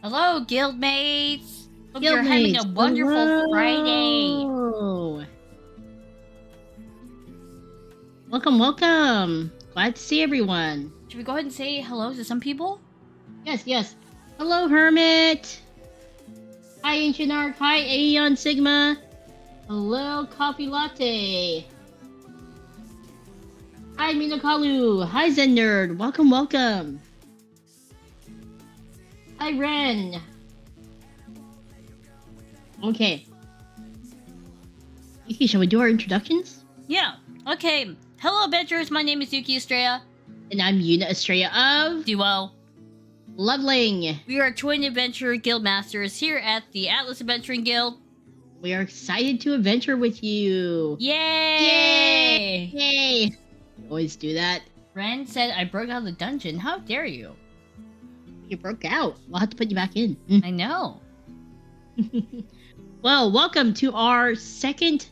Hello, Guildmates! Hope you're having a wonderful hello. Friday! Welcome. Glad to see everyone. Should we go ahead and say hello to some people? Yes. Hello, Hermit. Hi, Ancient Arc. Hi, Aeon Sigma. Hello, Coffee Latte. Hi, Minokalu. Hi, Zen Nerd. Welcome. Hi, Ren. Okay. Yuki, shall we do our introductions? Yeah. Okay. Hello, adventurers. My name is Yuki Astrea. And I'm Yuna Astrea of Duo. Loveling. We are twin adventurer guild masters here at the Atlas Adventuring Guild. We are excited to adventure with you. Yay! Yay! Always do that. Ren said I broke out of the dungeon. How dare you? You broke out. We'll have to put you back in. I know. Well, welcome to our second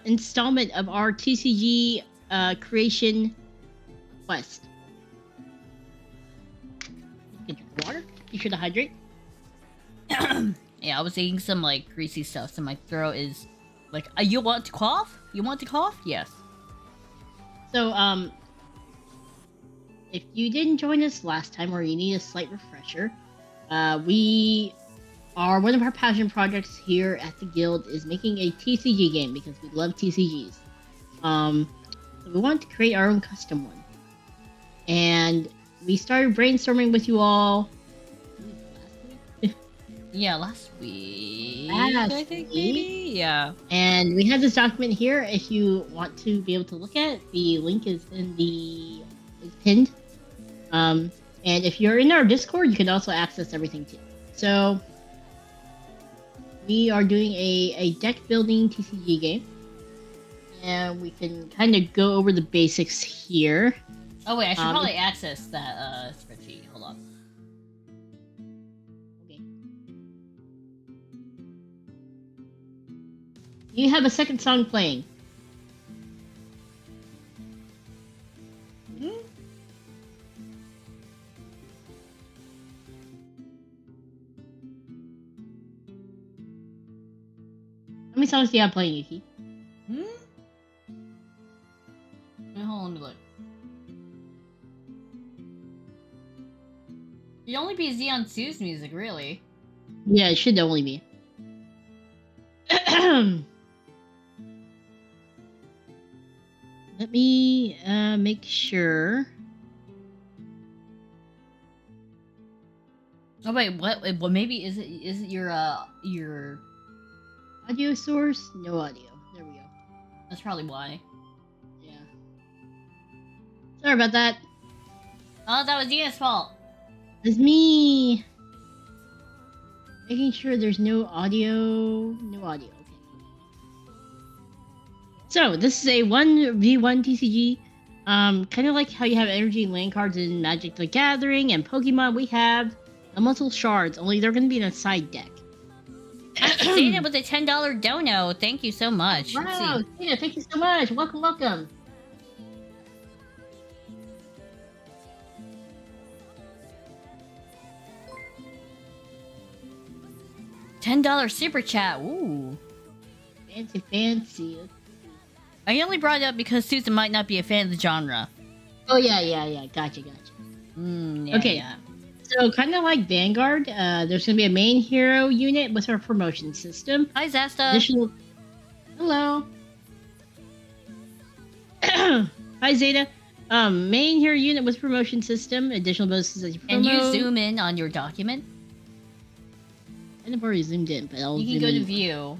installment of our TCG creation quest. Get your water. Be sure to hydrate. Yeah, I was eating some like greasy stuff, so my throat is like, you want to cough? You want to cough? Yes. So, if you didn't join us last time or you need a slight refresher, we are one of our passion projects here at the guild is making a TCG game because we love TCGs. So we wanted to create our own custom one. And we started brainstorming with you all Yeah, last week. I think maybe. Yeah. And we have this document here. If you want to be able to look at it, the link is pinned. And if you're in our Discord, you can also access everything too. So we are doing a deck building TCG game, and we can kind of go over the basics here. Oh wait, I should probably access that spreadsheet. Hold on. Okay. You have a second song playing. How many songs do you have playing, Yuki? Wait, hold on, let me look. It'd only be Xeon Sue's music, really. Yeah, it should only be. Let me make sure. Oh wait, what? Well, maybe is it your Audio source? No audio. There we go. That's probably why. Yeah. Sorry about that. Oh, that was Xeon's fault. It's me. Making sure there's no audio. No audio. Okay. So this is a 1v1 TCG. Kind of like how you have energy land cards in Magic the Gathering and Pokemon. We have elemental shards. Only they're going to be in a side deck. Dana with a $10 dono. Thank you so much. Wow, Dana, thank you so much. Welcome. $10 super chat. Ooh. Fancy. I only brought it up because Susan might not be a fan of the genre. Oh yeah. Gotcha. Yeah, okay. Yeah. So kind of like Vanguard, there's gonna be a main hero unit with our promotion system. Hi, Zasta. Additional... Hello. Hi, Zeta. Main hero unit with promotion system. Additional bonuses as you promote. Can you zoom in on your document? I've already zoomed in, but I'll You can zoom go to in. view.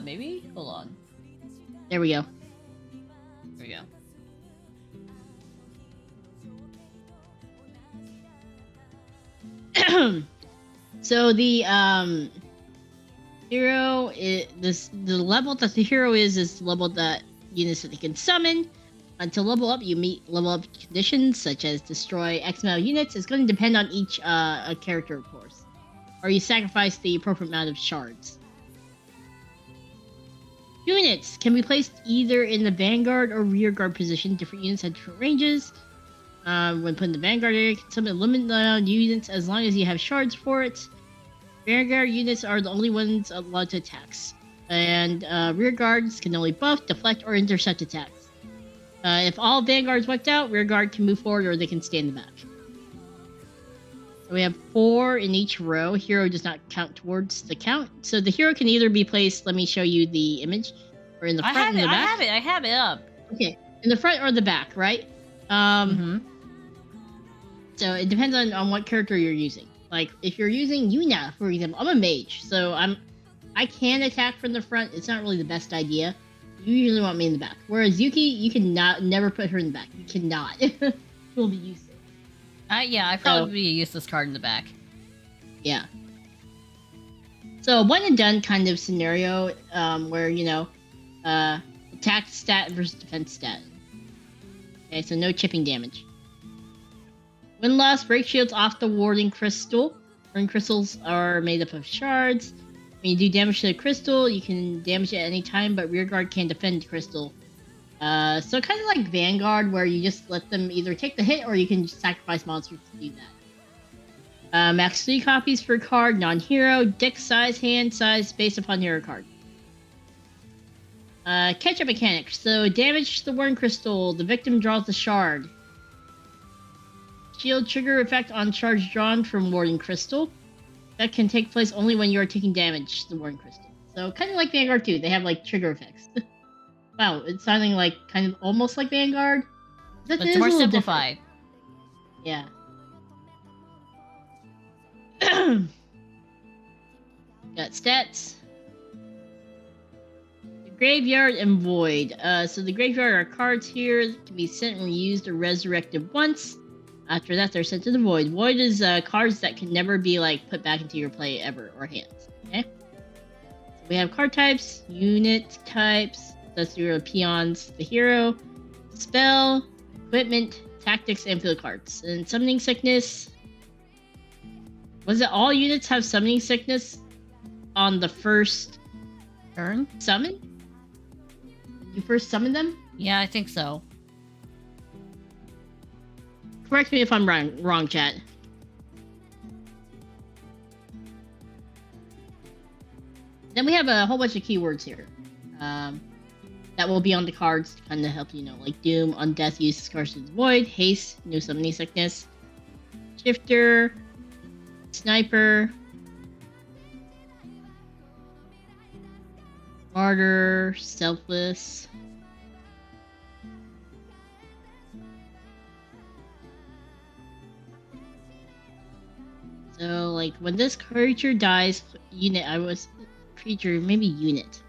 Maybe? Hold on. There we go. There we go. So the hero is the level that the hero is the level that units that they can summon. Until level up, you meet level up conditions such as destroy X amount of units. It's going to depend on each character, of course. Or you sacrifice the appropriate amount of shards. Units can be placed either in the vanguard or rear guard position. Different units have different ranges. When put in the Vanguard area, can summon limited units as long as you have shards for it. Vanguard units are the only ones allowed to attacks. And rear guards can only buff, deflect, or intercept attacks. If all Vanguards wiped out, rear guard can move forward or they can stay in the back. So we have 4 in each row. Hero does not count towards the count. So the hero can either be placed, let me show you the image, or in the front and the back. I have it up. Okay, in the front or the back, right? So it depends on what character you're using. Like, if you're using Yuna, for example, I'm a mage, so I can attack from the front. It's not really the best idea. You usually want me in the back. Whereas Yuki, you cannot never put her in the back. You cannot. She'll be useless. Yeah, I'd probably be a useless card in the back. Yeah. So one and done kind of scenario, where attack stat versus defense stat. Okay, so no chipping damage. When lost, break shields off the warding crystal. Warding crystals are made up of shards. When you do damage to the crystal, you can damage it at any time, but rearguard can't defend the crystal. So kind of like Vanguard, where you just let them either take the hit or you can just sacrifice monsters to do that. Max 3 copies per card, non-hero, deck size, hand size, based upon hero card. Catch-up mechanics. So damage to the Warding Crystal, the victim draws the shard. Shield trigger effect on shards drawn from Warding Crystal. That can take place only when you are taking damage to the Warding Crystal. So kind of like Vanguard 2, they have like trigger effects. Wow, it's sounding like kind of almost like Vanguard. But it's more simplified. Yeah. Got stats. The Graveyard and Void. So the Graveyard are cards here that can be sent and reused or resurrected once. After that, they're sent to the Void. Void is cards that can never be like put back into your play ever or hands. Okay. So we have card types, unit types. That's your peons, the hero, spell, equipment, tactics, and field cards. And summoning sickness. Was it all units have summoning sickness on the first turn? Summon? You first summon them? Yeah, I think so. Correct me if I'm wrong, chat. Then we have a whole bunch of keywords here. That will be on the cards to kind of help you know, like Doom, Undeath, Use Curse of the Void, Haste, New Summoning Sickness, Shifter, Sniper, Martyr, Selfless. So, like, when this creature dies, maybe unit.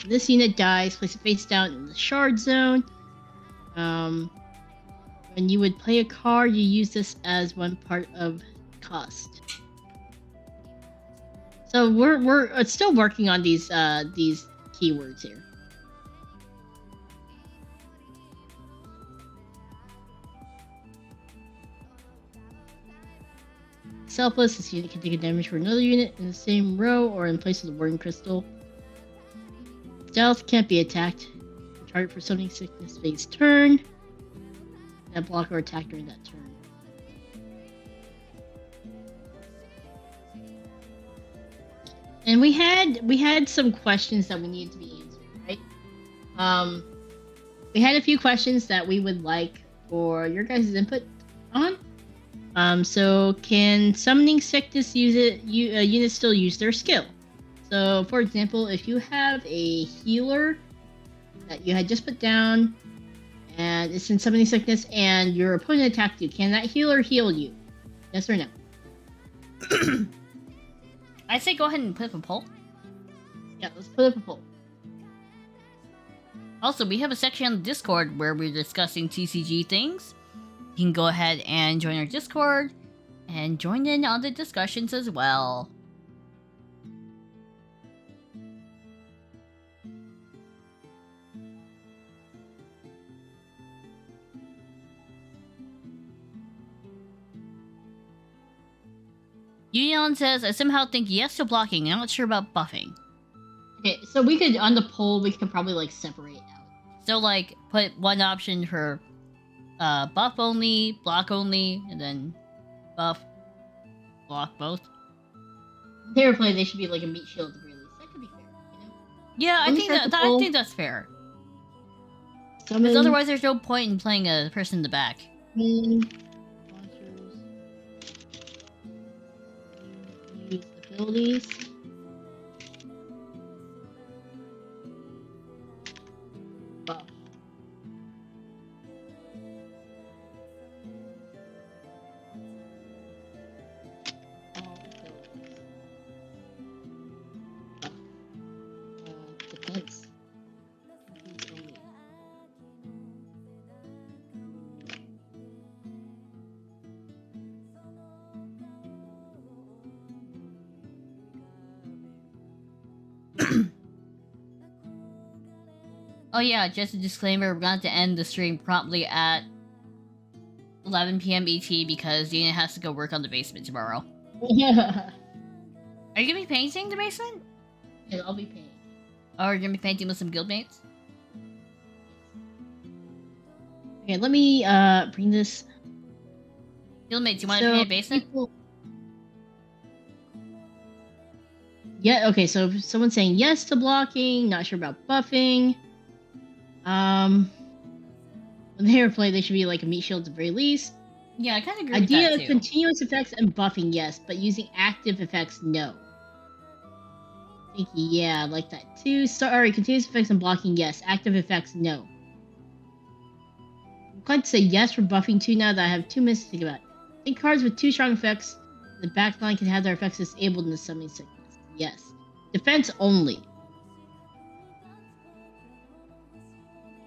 This unit dies, place it face down in the shard zone. When you would play a card, you use this as one part of cost. So we're still working on these keywords here. Selfless, this unit can take a damage for another unit in the same row or in place of the Warding Crystal. Stealth can't be attacked. Target for summoning sickness phase turn. That block or attack during that turn. And we had some questions that we needed to be answered, right? We had a few questions that we would like for your guys' input on. So can summoning sickness units still use their skill? So, for example, if you have a healer that you had just put down, and it's in summoning sickness, and your opponent attacked you, can that healer heal you? Yes or no? I say go ahead and put up a poll. Yeah, let's put up a poll. Also, we have a section on the Discord where we're discussing TCG things. You can go ahead and join our Discord and join in on the discussions as well. Union says, I somehow think yes to blocking. I'm not sure about buffing. Okay, so we could, on the poll, we could probably, like, separate out. So, like, put one option for buff only, block only, and then buff, block both. Fair play, they should be like a meat shield at the very least. That could be fair, you know? Yeah, I think that's fair. Because Summon. otherwise, there's no point in playing a person in the back. Monsters. Use abilities. Buff. All abilities. Buff. Defense. Use only. Oh yeah, just a disclaimer, we're going to end the stream promptly at 11 p.m. ET because Dina has to go work on the basement tomorrow. Yeah. Are you going to be painting the basement? Yeah, I'll be paying. Or are you going to be painting with some guildmates? Okay, let me bring this. Guildmates, you want to paint a basement? Yeah, okay, so if someone's saying yes to blocking, not sure about buffing. When they play, they should be like a meat shield at the very least. Yeah, I kind of agree Idea with that of too. continuous effects and buffing, yes, but using active effects, no. Thank you, yeah, I like that too. Sorry, continuous effects and blocking, yes. Active effects, no. I'm glad to say yes for buffing too now that I have 2 minutes to think about it. I think cards with 2 strong effects in the back line can have their effects disabled in the summoning sickness. Yes. Defense only.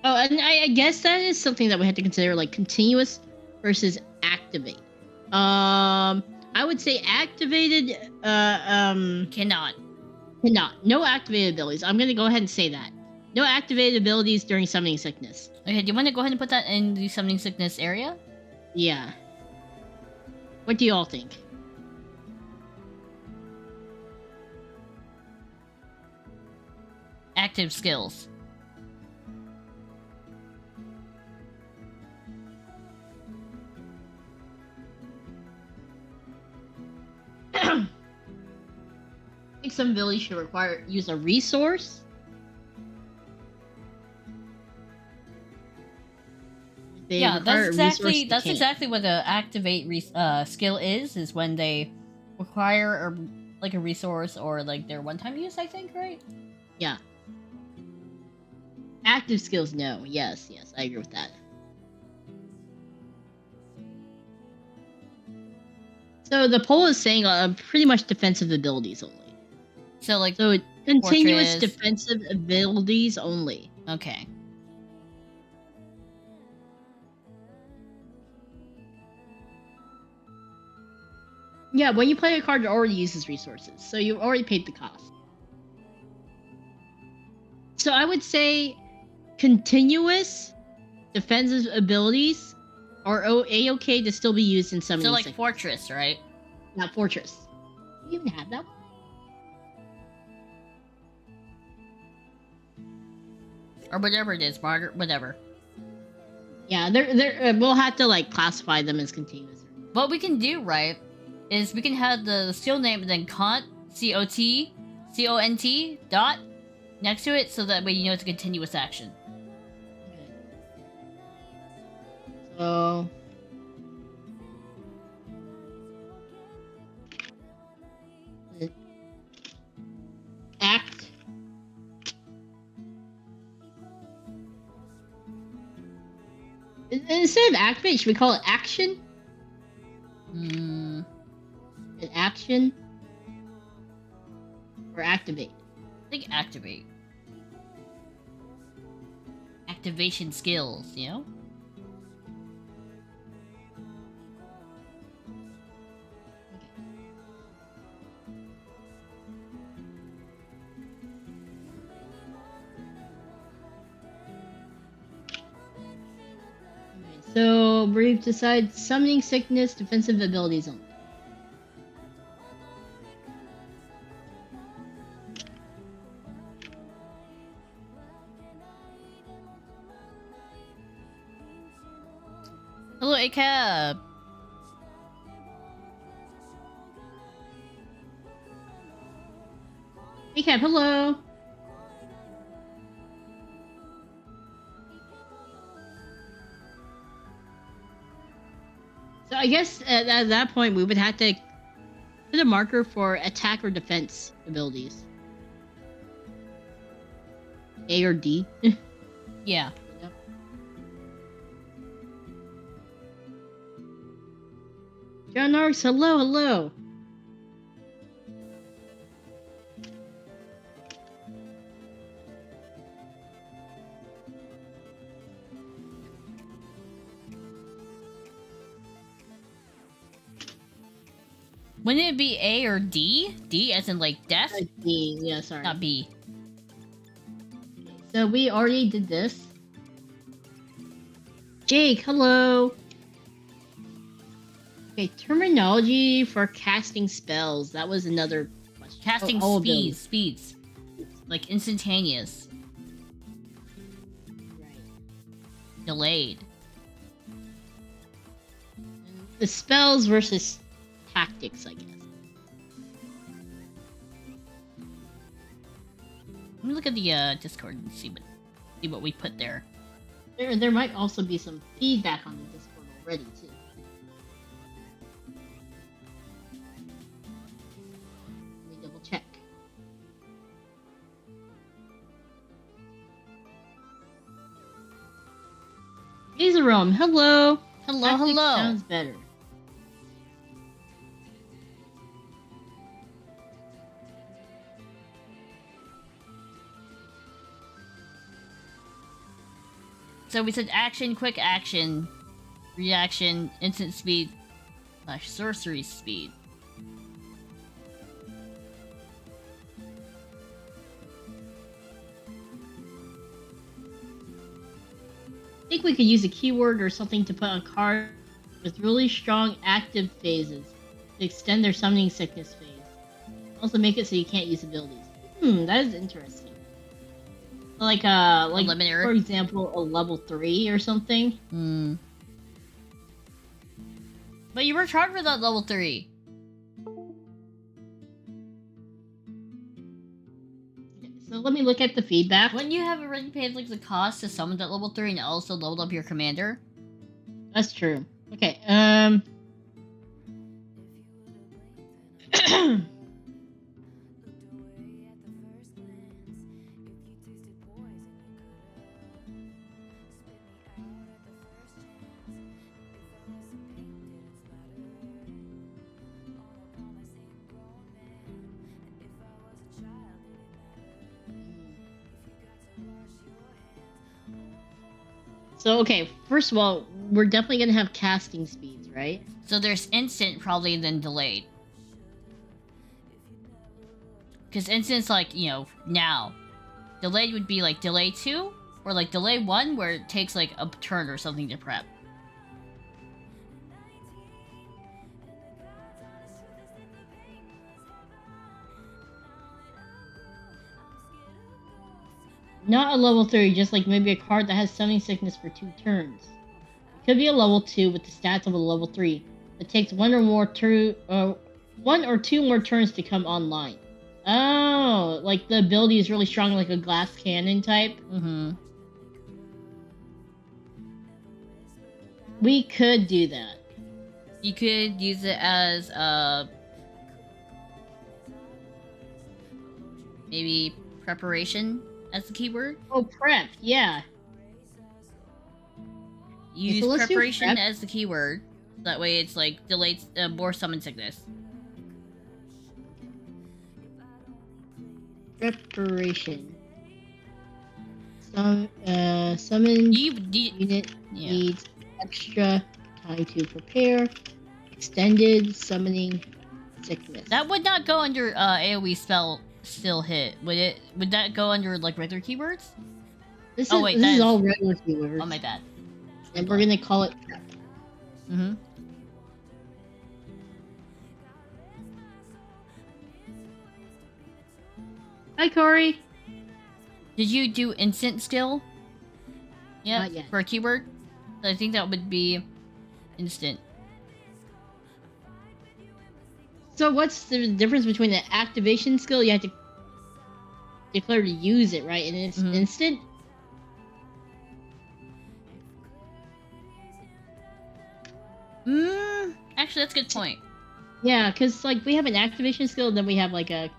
Oh, and I guess that is something that we have to consider, like continuous versus activate. I would say activated. Cannot. No activated abilities. I'm gonna go ahead and say that. No activated abilities during summoning sickness. Okay, do you want to go ahead and put that in the summoning sickness area? Yeah. What do you all think? Active skills. I think some abilities should use a resource. Yeah, that's exactly what the activate skill is when they require like a resource or like their one-time use, I think, right? Yeah. Active skills, no. Yes, I agree with that. So the poll is saying pretty much defensive abilities only. So continuous Fortress. defensive abilities only. Okay. Yeah, when you play a card, it already uses resources, so you already paid the cost. So I would say continuous defensive abilities are A-okay to still be used in summoning. So like sickness. Fortress, right? Not Fortress. Do you even have that one? Or whatever it is, Margaret, whatever. Yeah, they're we'll have to like classify them as continuous. What we can do, right, is we can have the skill name and then cont, C-O-T, C-O-N-T, dot, next to it, so that way you know it's a continuous action. Okay. So... Act. Instead of activate, should we call it action? An action? Or activate? I think activate. Activation skills, you know? So we've decided summoning sickness, defensive abilities only. Hello, ACAB. ACAB, hello. So I guess at that point we would have to put a marker for attack or defense abilities. A or D. Yeah. Yep. John Arks, hello, hello. Wouldn't it be A or D? D as in like death? D, yeah, sorry. Not B. So we already did this. Jake, hello. Okay, terminology for casting spells. That was another question. Casting speeds. Like instantaneous. Right. Delayed. The spells versus tactics, I guess. Let me look at the Discord and see what we put there. There might also be some feedback on the Discord already too. Let me double check. Azarom, hello. Hello, Tactics hello. Sounds better. So we said action, quick action, reaction, instant speed, / sorcery speed. I think we could use a keyword or something to put on a card with really strong active phases to extend their summoning sickness phase. Also make it so you can't use abilities. That is interesting. Like Eliminator. For example, a level 3 or something. But you were charged for that level 3. Okay, so let me look at the feedback. Wouldn't you have already paid like the cost to summon that level 3 and also leveled up your commander? That's true. Okay, So, okay, first of all, we're definitely going to have casting speeds, right? So there's instant probably then delayed. Because instant's like, you know, now. Delayed would be like delay 2 or like delay 1 where it takes like a turn or something to prep. Not a level 3, just like maybe a card that has summoning sickness for 2 turns. It could be a level 2 with the stats of a level 3. It takes one or two more turns to come online. Oh, like the ability is really strong, like a glass cannon type. We could do that. You could use it as maybe preparation as the keyword. Oh, prep, yeah. Use so let's do preparation prep. as the keyword. That way it's like delayed more summon sickness. Preparation. Summon unit needs extra time to prepare. Extended summoning sickness. That would not go under AoE spell still hit. Would it? Would that go under like regular keywords? This is all regular keywords. Oh my bad. And we're gonna call it prep. Hi, Corey. Did you do instant skill? Yeah, Not yet. for a keyword. I think that would be instant. So what's the difference between an activation skill? You have to declare to use it, right? And it's instant? Actually, that's a good point. Yeah, because, like, we have an activation skill, then we have, like, a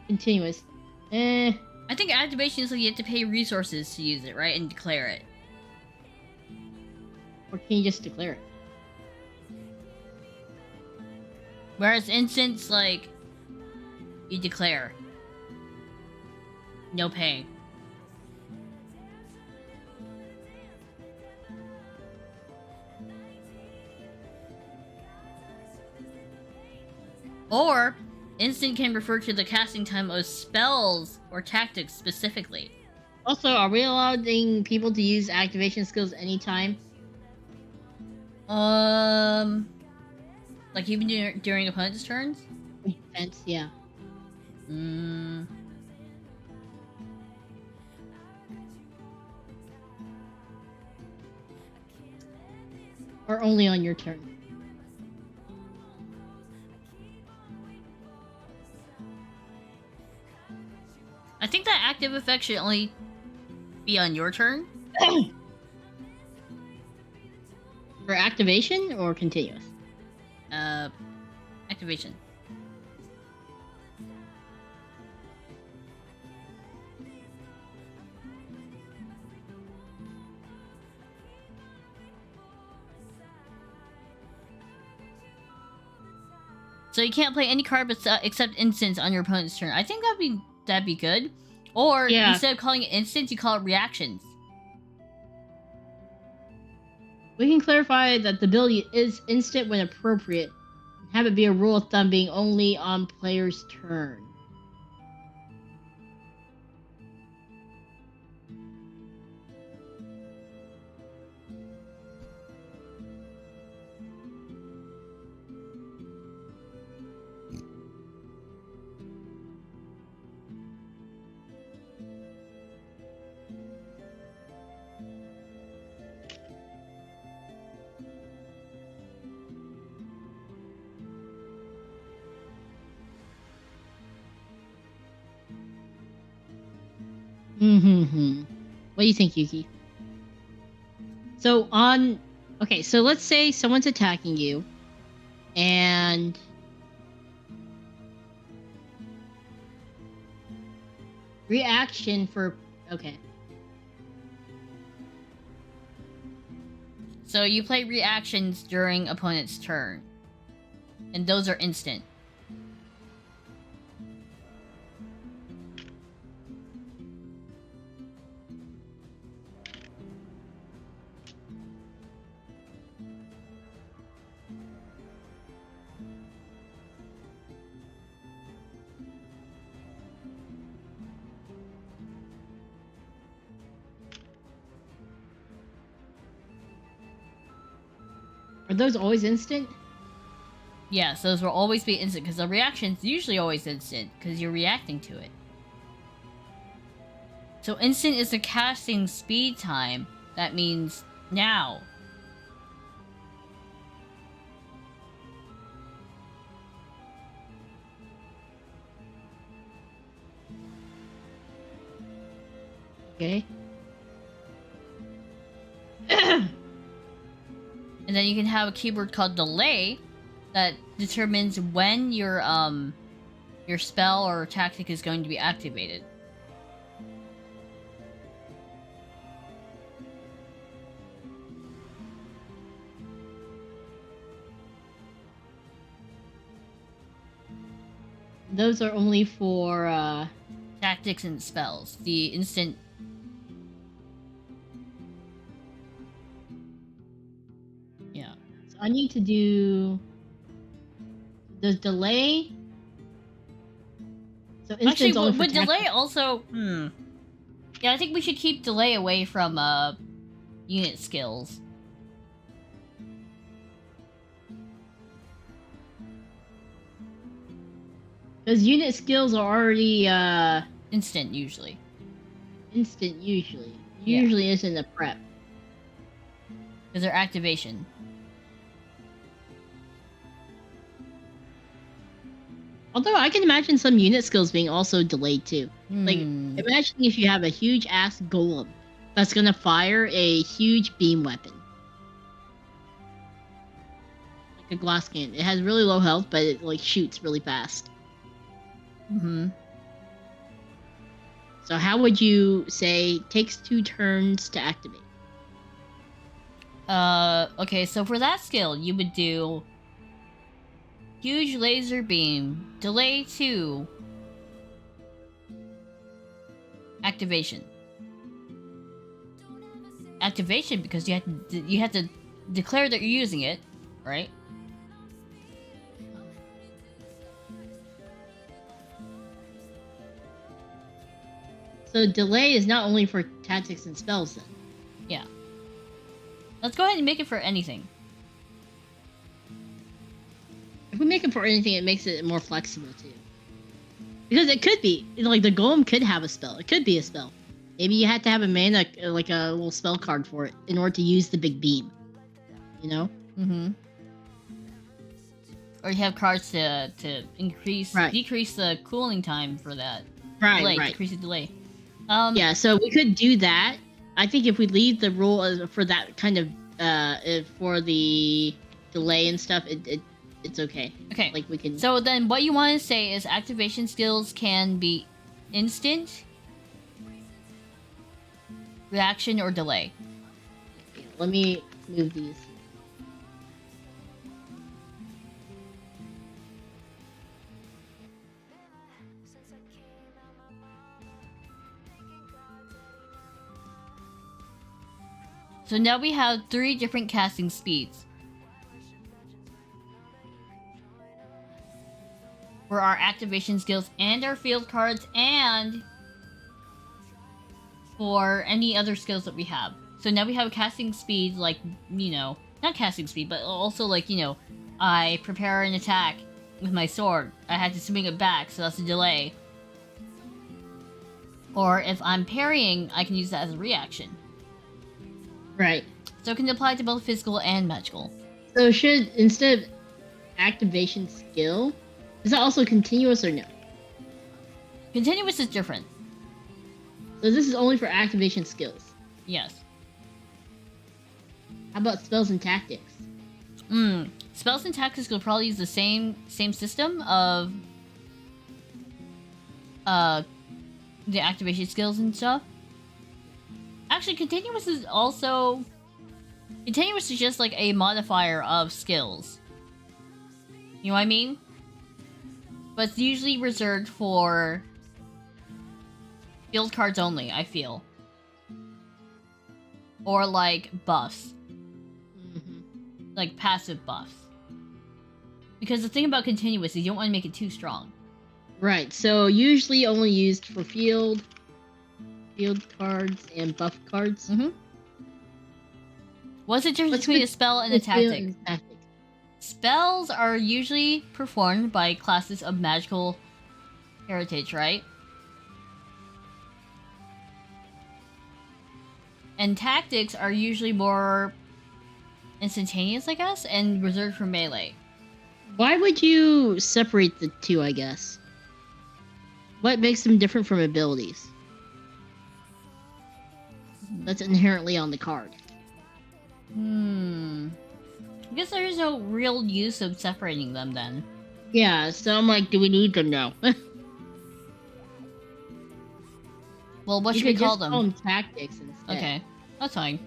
continuous. I think activation is like you have to pay resources to use it, right? And declare it. Or can you just declare it? Whereas instance, like, you declare. No pay. Or, instant can refer to the casting time of spells or tactics specifically. Also, are we allowing people to use activation skills anytime? Like even during opponent's turns? Defense, yeah. Or only on your turn? I think that active effect should only be on your turn. For activation or continuous? Activation. So you can't play any card except instants on your opponent's turn. I think that'd be good. Or instead of calling it instants, you call it reactions. We can clarify that the ability is instant when appropriate. Have it be a rule of thumb being only on player's turn. What do you think, Yuki? So so let's say someone's attacking you, and reaction for So you play reactions during opponent's turn, and those are instant. Are those always instant? Yes, those will always be instant, because the reaction's usually always instant, because you're reacting to it. So instant is the casting speed time. That means now. Okay. And then you can have a keyword called delay that determines when your spell or tactic is going to be activated. Those are only for tactics and spells. The instant. Yeah. So I need to do. Does delay? So actually, with delay also. Yeah, I think we should keep delay away from unit skills. Because unit skills are already instant usually. Instant usually. Usually isn't a prep. Because they're activation. Although I can imagine some unit skills being also delayed too. Like, imagine if you have a huge ass golem that's gonna fire a huge beam weapon. Like a glass cannon. It has really low health, but it like shoots really fast. So how would you say takes 2 turns to activate? Okay, so for that skill, you would do huge laser beam, delay 2, activation. Activation because you have to declare that you're using it, right? So delay is not only for tactics and spells then. Yeah. Let's go ahead and make it for anything. If we make it for anything, it makes it more flexible too. Because it could be, like, the golem could have a spell. It could be a spell. Maybe you had to have a mana, like a little spell card for it, in order to use the big beam. You know? Or you have cards to increase, decrease the cooling time for that. Right. Decrease the delay. Yeah, so we could do that. I think if we leave the rule for that kind of, for the delay and stuff, it's okay. Okay. Like, we can... So then what you want to say is activation skills can be instant, reaction, or delay. Let me move these. So now we have 3 different casting speeds for our activation skills and our field cards, and for any other skills that we have. So now we have a casting speed, like, you know, not casting speed, but also, like, you know, I prepare an attack with my sword. I had to swing it back, so that's a delay. Or if I'm parrying, I can use that as a reaction. Right. So it can apply to both physical and magical. So should, instead of activation skill, is that also continuous or no? Continuous is different. So this is only for activation skills? Yes. How about spells and tactics? Spells and tactics will probably use the same system of the activation skills and stuff. Actually, continuous is also... Continuous is just like a modifier of skills. You know what I mean? But it's usually reserved for field cards only, I feel. Or like buffs. Like passive buffs. Because the thing about continuous is you don't want to make it too strong. Right, so usually only used for field cards and buff cards. What's the difference between a spell and a tactic? Spells are usually performed by classes of magical heritage, right? And tactics are usually more instantaneous, I guess, and reserved for melee. Why would you separate the two, I guess? What makes them different from abilities? That's inherently on the card. I guess there is no real use of separating them then. Yeah, so I'm like, do we need them now? Well, what should we call them? Call them tactics instead. Okay, that's fine.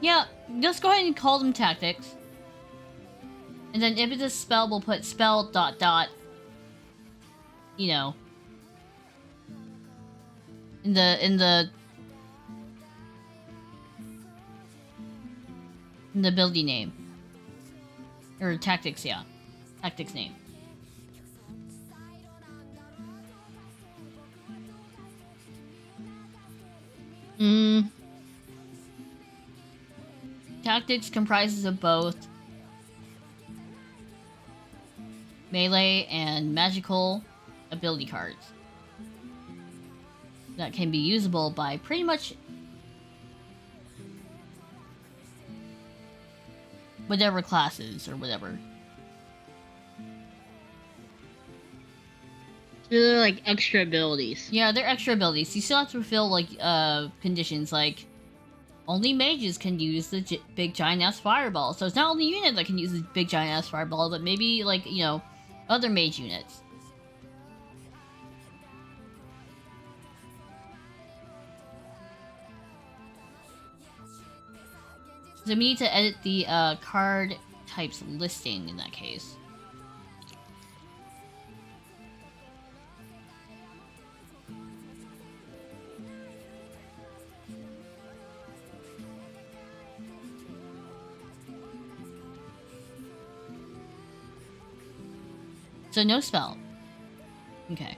Yeah, just go ahead and call them tactics. And then if it's a spell, we'll put spell ... You know, in the ability name. Or tactics, yeah. Tactics name. Tactics comprises of both melee and magical ability cards that can be usable by pretty much whatever classes or whatever. They're like extra abilities. Yeah, they're extra abilities. You still have to fulfill like conditions like only mages can use the big giant ass fireball. So it's not only unit that can use the big giant ass fireball, but maybe like other mage units. So we need to edit the card types listing in that case. So no spell. Okay.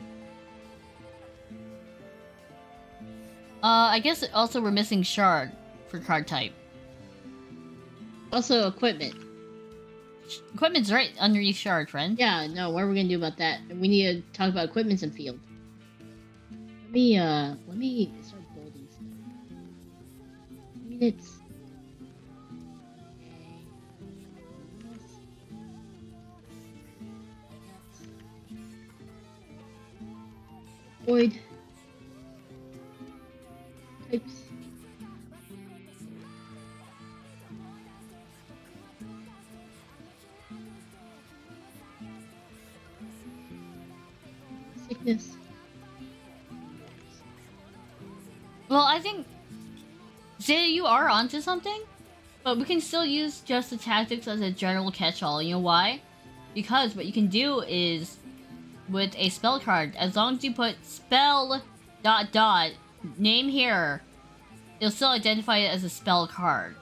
I guess also we're missing shard for card type. Also, equipment. Equipment's right underneath shard, friend. Yeah, no, what are we gonna do about that? We need to talk about equipments and field. Let me start building stuff. Units. Void. Types. Sickness. Well, I think Zeta, you are onto something, but we can still use just the tactics as a general catch-all. You know why? Because what you can do is with a spell card, as long as you put spell ... name here, it'll still identify it as a spell card.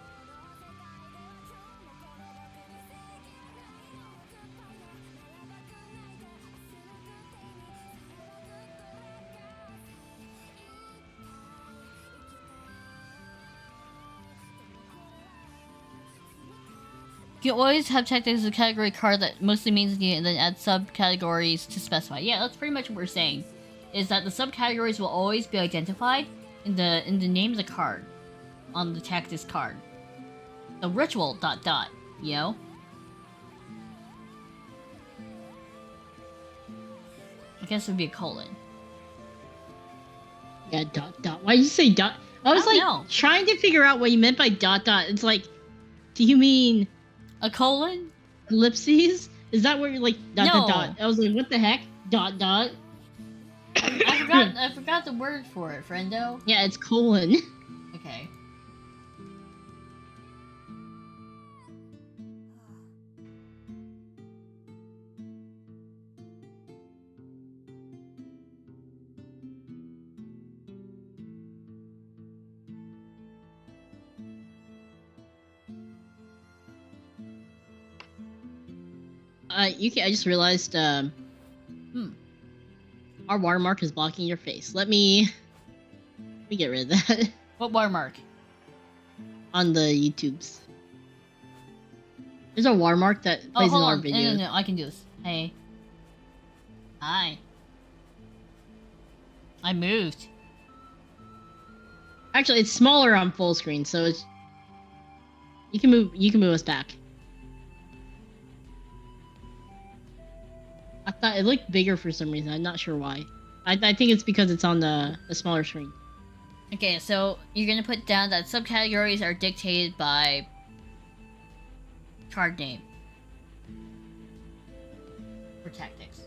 You can always have tactics as a category card that mostly means unit and then add subcategories to specify. Yeah, that's pretty much what we're saying. Is that the subcategories will always be identified in the name of the card on the tactics card. The ritual ... you know? I guess it would be a colon. Yeah, ... Why did you say dot? I was like know. trying to figure out what you meant by ... It's like, do you mean A colon? ellipses? Is that where you're like ... No. I was like, what the heck? ... I forgot the word for it, friendo. Yeah, it's colon. Okay. Yuki, I just realized, our watermark is blocking your face. Let me get rid of that. What watermark? On the YouTubes. There's a watermark that plays in our video. No, I can do this. Hey. Hi. I moved. Actually, it's smaller on full screen, so it's... You can move us back. I thought it looked bigger for some reason. I'm not sure why. I think it's because it's on the smaller screen. Okay, so you're gonna put down that subcategories are dictated by card name for tactics.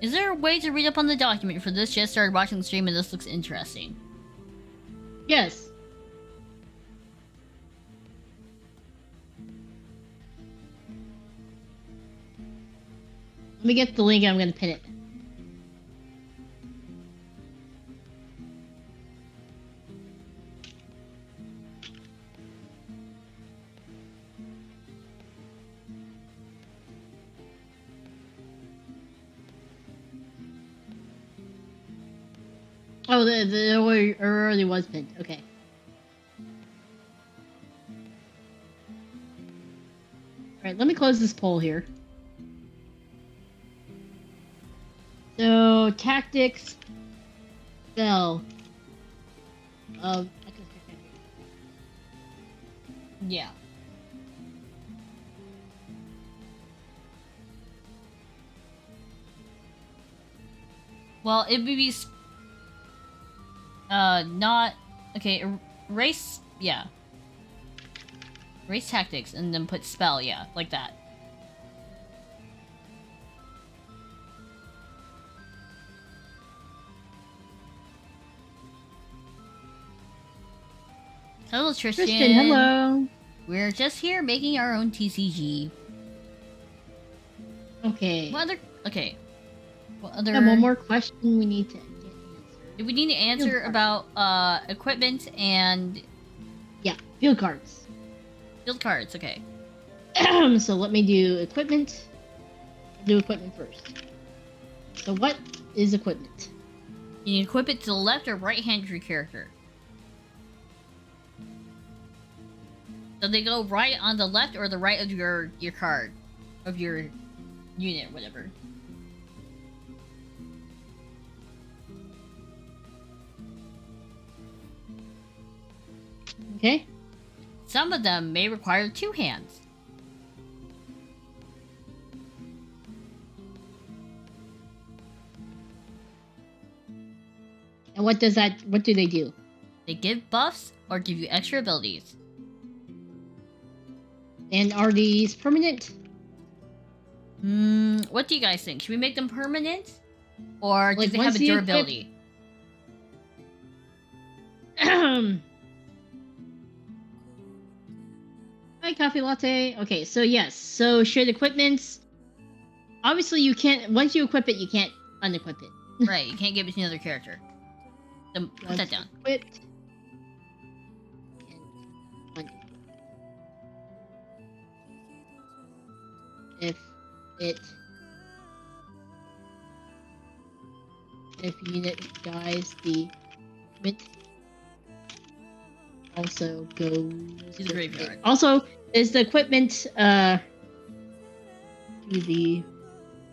Is there a way to read up on the document for this? Just started watching the stream and this looks interesting. Yes. Let me get the link and I'm gonna pin it. Oh, it already was pinned. Okay. Alright, let me close this poll here. So, tactics spell of Yeah. Well, it would be not okay. Race, yeah. Race tactics, and then put spell, yeah, like that. Hello, Tristan. Hello. We're just here making our own TCG. Okay. What other? Okay. What other? Yeah, one more question we need to get answered. Do we need to answer about equipment and? Yeah, field cards. Field cards. Okay. So let me do equipment. I'll do equipment first. So what is equipment? You need to equip it to the left or right hand of your character. So they go right on the left or the right of your card, of your unit, whatever. Okay. Some of them may require two hands. And what do they do? They give buffs or give you extra abilities. And are these permanent? What do you guys think? Should we make them permanent? Or Like, does it have a durability? Hi, coffee latte. Okay, so yes. So should equipments... Obviously you can't... Once you equip it, you can't unequip it. Right, you can't give it to another character. So put that down. Equipped. If unit dies, the equipment also goes to the graveyard. Also, is the equipment to the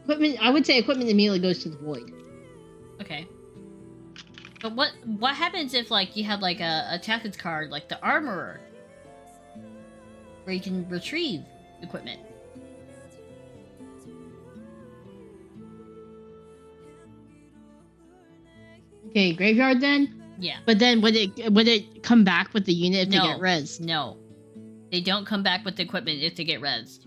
equipment? I would say equipment immediately goes to the void. Okay. But what happens if like you have like a tactics card like the armorer, where you can retrieve equipment? Okay, graveyard then. Yeah. But then would it come back with the unit if they get rezzed? No. They don't come back with the equipment if they get rezzed.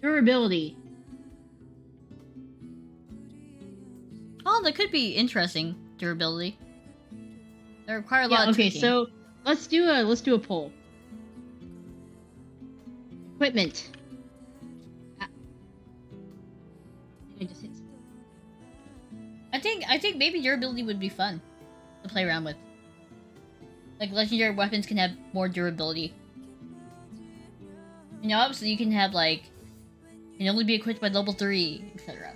Durability. Oh, that could be interesting. Durability. They require a lot of Okay, tweaking. so let's do a poll. Equipment. I think maybe durability would be fun to play around with. Like legendary weapons can have more durability. You know, obviously you can have like can only be equipped by level 3, etc.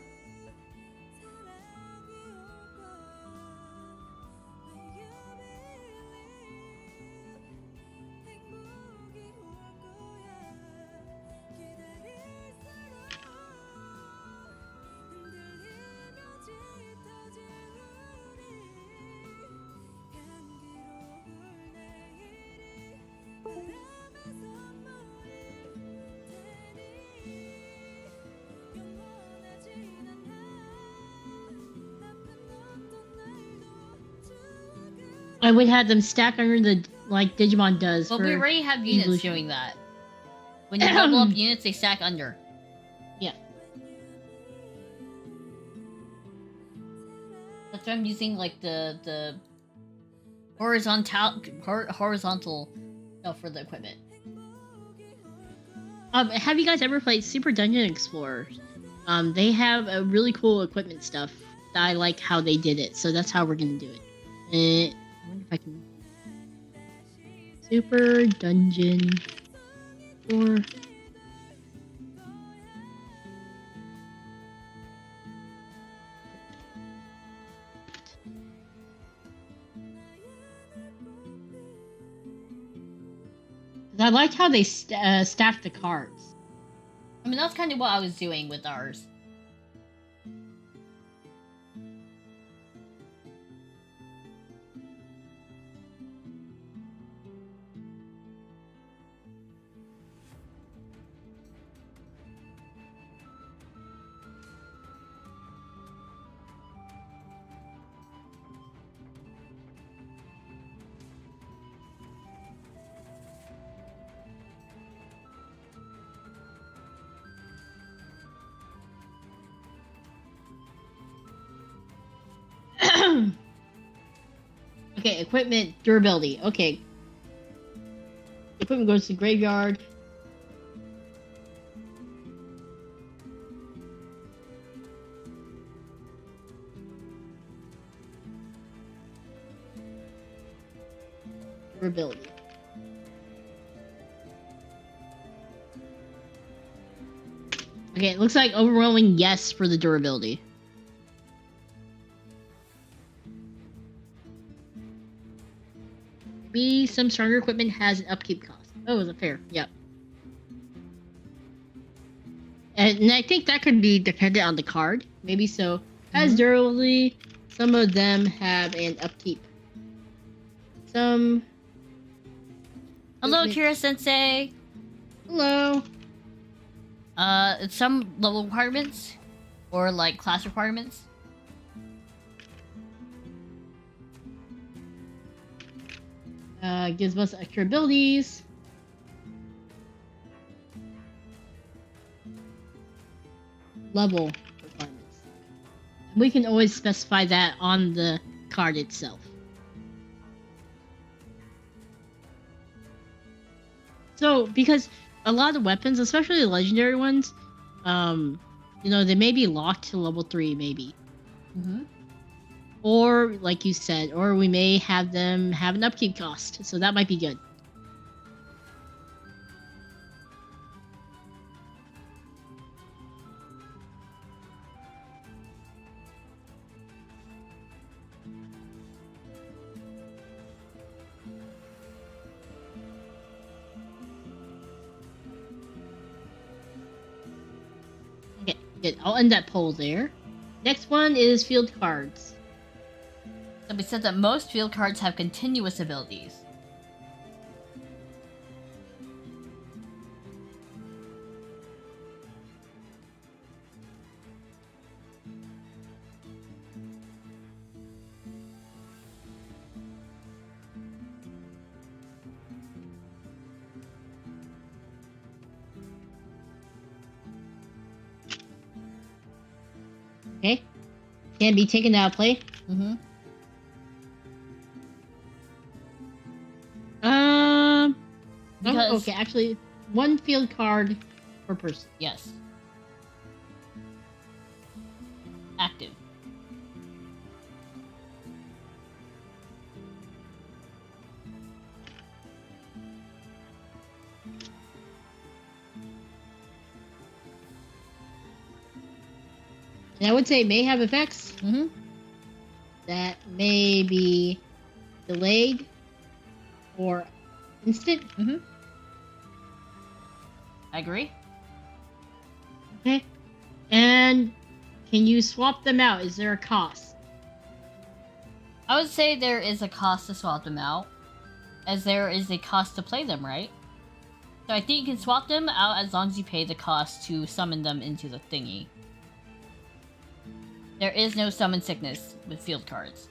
I would have them stack under the like Digimon does. But we already have units doing that. When you level up units, they stack under. Yeah. That's why I'm using like the horizontal for the equipment. Have you guys ever played Super Dungeon Explorers? They have a really cool equipment stuff. I like how they did it, so that's how we're gonna do it. I wonder if I can. Super Dungeon or I liked how they stacked the cards. I mean, that's kind of what I was doing with ours. Okay, equipment durability. Okay. Equipment goes to graveyard. Durability. Okay, it looks like overwhelming yes for the durability. Maybe some stronger equipment has an upkeep cost. Oh, is it fair? Yep. And I think that could be dependent on the card. Maybe so. As durability, some of them have an upkeep. Some. Hello, Kira Sensei. Hello. Some level requirements or like class requirements. Gives us extra abilities. Level requirements. We can always specify that on the card itself. So, because a lot of weapons, especially the legendary ones, you know, they may be locked to level 3, maybe. Or, like you said, or we may have them have an upkeep cost, so that might be good. Okay, good. I'll end that poll there. Next one is field cards. So we said that most field cards have continuous abilities. Okay. Can be taken out of play. Because, okay, actually, one field card per person. Yes. Active. And I would say it may have effects that may be delayed or instant. I agree. Okay. And can you swap them out? Is there a cost? I would say there is a cost to swap them out, as there is a cost to play them, right? So I think you can swap them out as long as you pay the cost to summon them into the thingy. There is no summon sickness with field cards.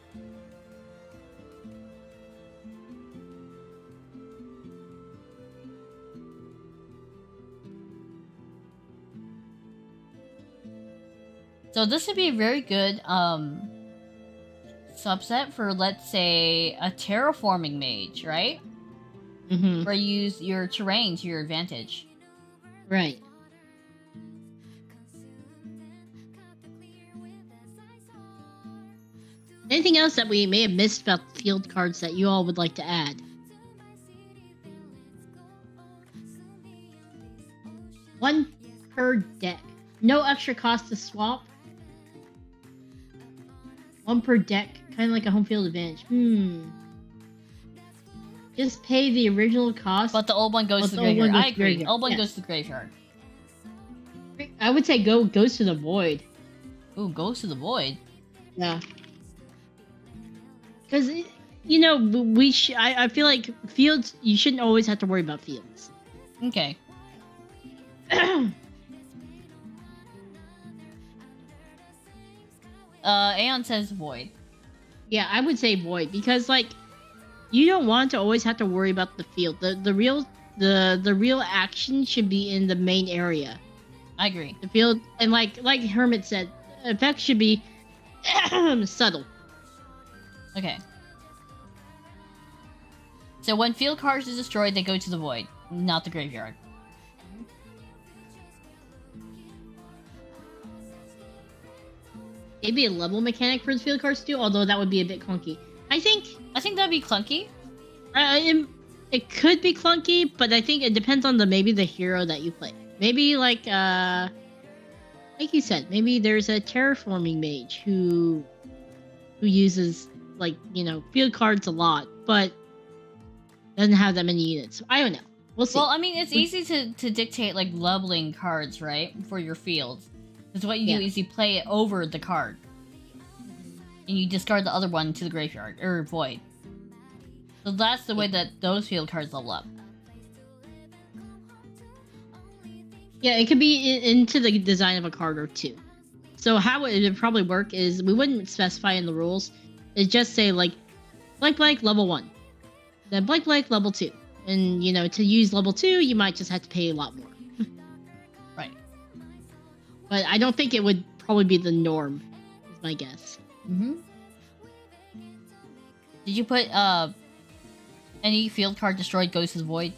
So this would be a very good subset for, let's say, a terraforming mage, right? Where you use your terrain to your advantage. Right. Anything else that we may have missed about field cards that you all would like to add? One per deck. No extra cost to swap. One per deck. Kind of like a home field advantage. Just pay the original cost. But the old one goes to the graveyard. I agree. Old one goes to the graveyard. I would say goes to the void. Ooh, goes to the void. Yeah. Because I feel like fields. You shouldn't always have to worry about fields. Okay. Aeon says void. Yeah, I would say void because like you don't want to always have to worry about the field. The real action should be in the main area. I agree. The field and like Hermit said, effects should be subtle. Okay. So when field cards is destroyed, they go to the void, not the graveyard. Maybe a level mechanic for the field cards too, although that would be a bit clunky. I think that'd be clunky. It could be clunky, but I think it depends on maybe the hero that you play. Maybe like you said, maybe there's a terraforming mage who uses like field cards a lot, but doesn't have that many units. I don't know. We'll see. Well, I mean, it's easy to dictate like leveling cards, right, for your fields. Because what you do is you play it over the card, and you discard the other one to the graveyard or void. So that's the way that those field cards level up. Yeah, it could be into the design of a card or two. So how it would probably work is we wouldn't specify in the rules. It just say like blank level 1, then blank level 2, and to use level 2 you might just have to pay a lot more. Right. But I don't think it would probably be the norm, is my guess. Mm-hmm. Did you put any field card destroyed goes to the void,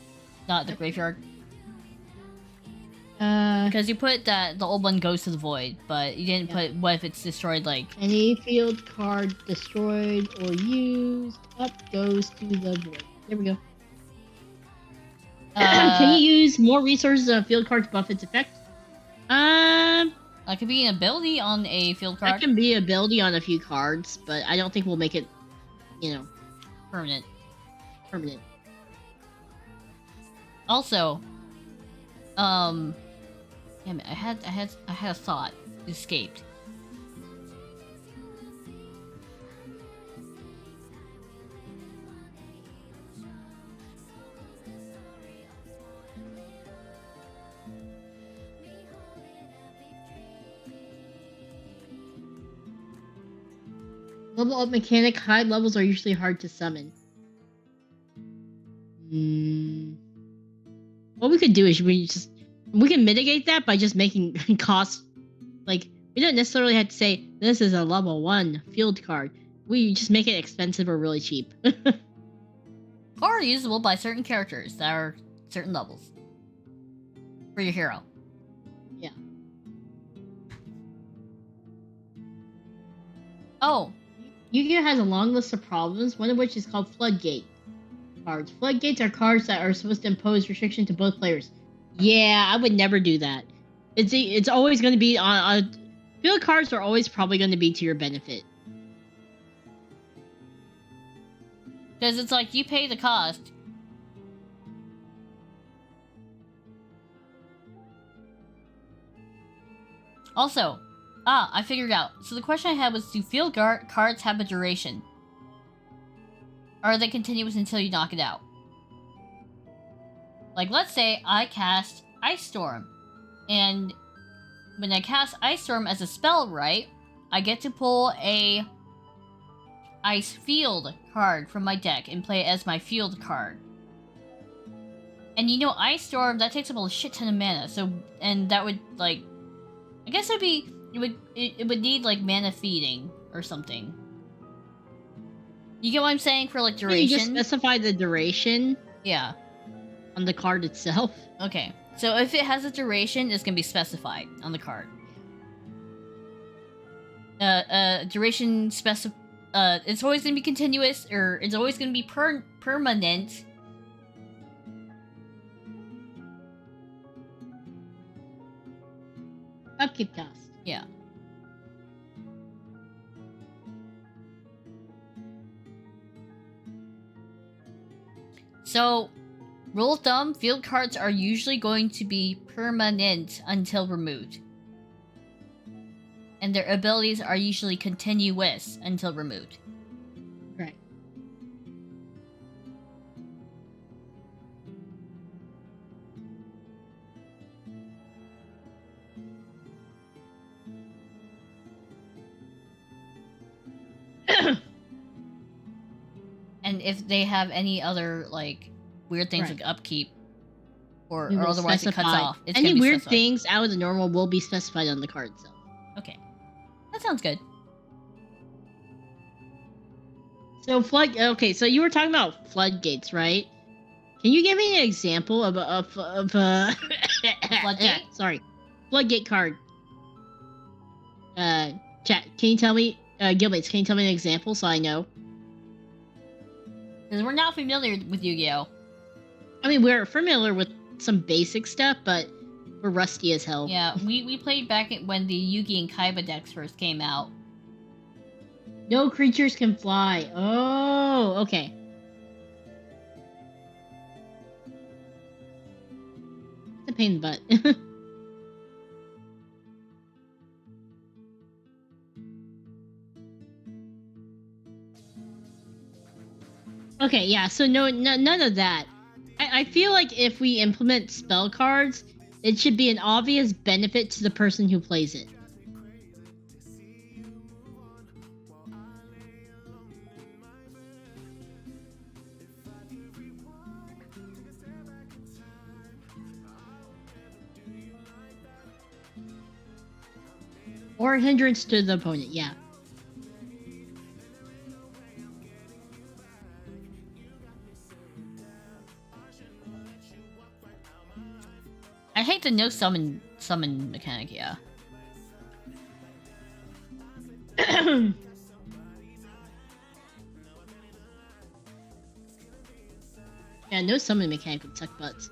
not the graveyard? Because you put that the old one goes to the void, but you didn't put what if it's destroyed, like any field card destroyed or used up goes to the void. There we go. Can you use more resources on a field card to buff its effect? That could be an ability on a field card. That can be an ability on a few cards, but I don't think we'll make it, permanent. Also, damn it, I had a thought. It escaped. Level up mechanic, high levels are usually hard to summon. What we could do is we can mitigate that by just making costs, like, we don't necessarily have to say this is a level 1 field card. We just make it expensive or really cheap. Or usable by certain characters that are certain levels. For your hero. Yeah. Oh. Yu-Gi-Oh! Has a long list of problems, one of which is called Floodgate cards. Floodgates are cards that are supposed to impose restriction to both players. Yeah, I would never do that. It's always going to be on field cards are always probably going to be to your benefit. Because it's like you pay the cost. Also, I figured out. So the question I had was, do field cards have a duration? Or are they continuous until you knock it out? Like, let's say I cast Ice Storm. And when I cast Ice Storm as a spell, right? I get to pull a Ice Field card from my deck and play it as my field card. And Ice Storm, that takes up a shit ton of mana. So, and that would, like, I guess it would need, like, mana feeding or something. You get what I'm saying for, like, duration? You just specify the duration? Yeah. On the card itself? Okay. So if it has a duration, it's gonna be specified on the card. Duration it's always gonna be continuous, or it's always gonna be permanent. Upkeep cost. Yeah. So, rule of thumb, field cards are usually going to be permanent until removed. And their abilities are usually continuous until removed. Right. And if they have any other, like, weird things like upkeep, or We will otherwise it cuts specify. off. It's Any gonna be weird specified. things out of the normal will be specified on the card itself. Okay. That sounds good. So okay, so you were talking about floodgates, right? Can you give me an example of Floodgate? Sorry, floodgate card. Chat. Can you tell me, Guildmates? Can you tell me an example so I know? Because we're not familiar with Yu-Gi-Oh. I mean, we're familiar with some basic stuff, but we're rusty as hell. Yeah, we played back when the Yugi and Kaiba decks first came out. No creatures can fly. Oh, okay. It's a pain in the butt. Okay, yeah, so none of that. I feel like if we implement spell cards, it should be an obvious benefit to the person who plays it. Or a hindrance to the opponent, yeah. I hate the no summon mechanic, yeah. Yeah, no summon mechanic would suck butts.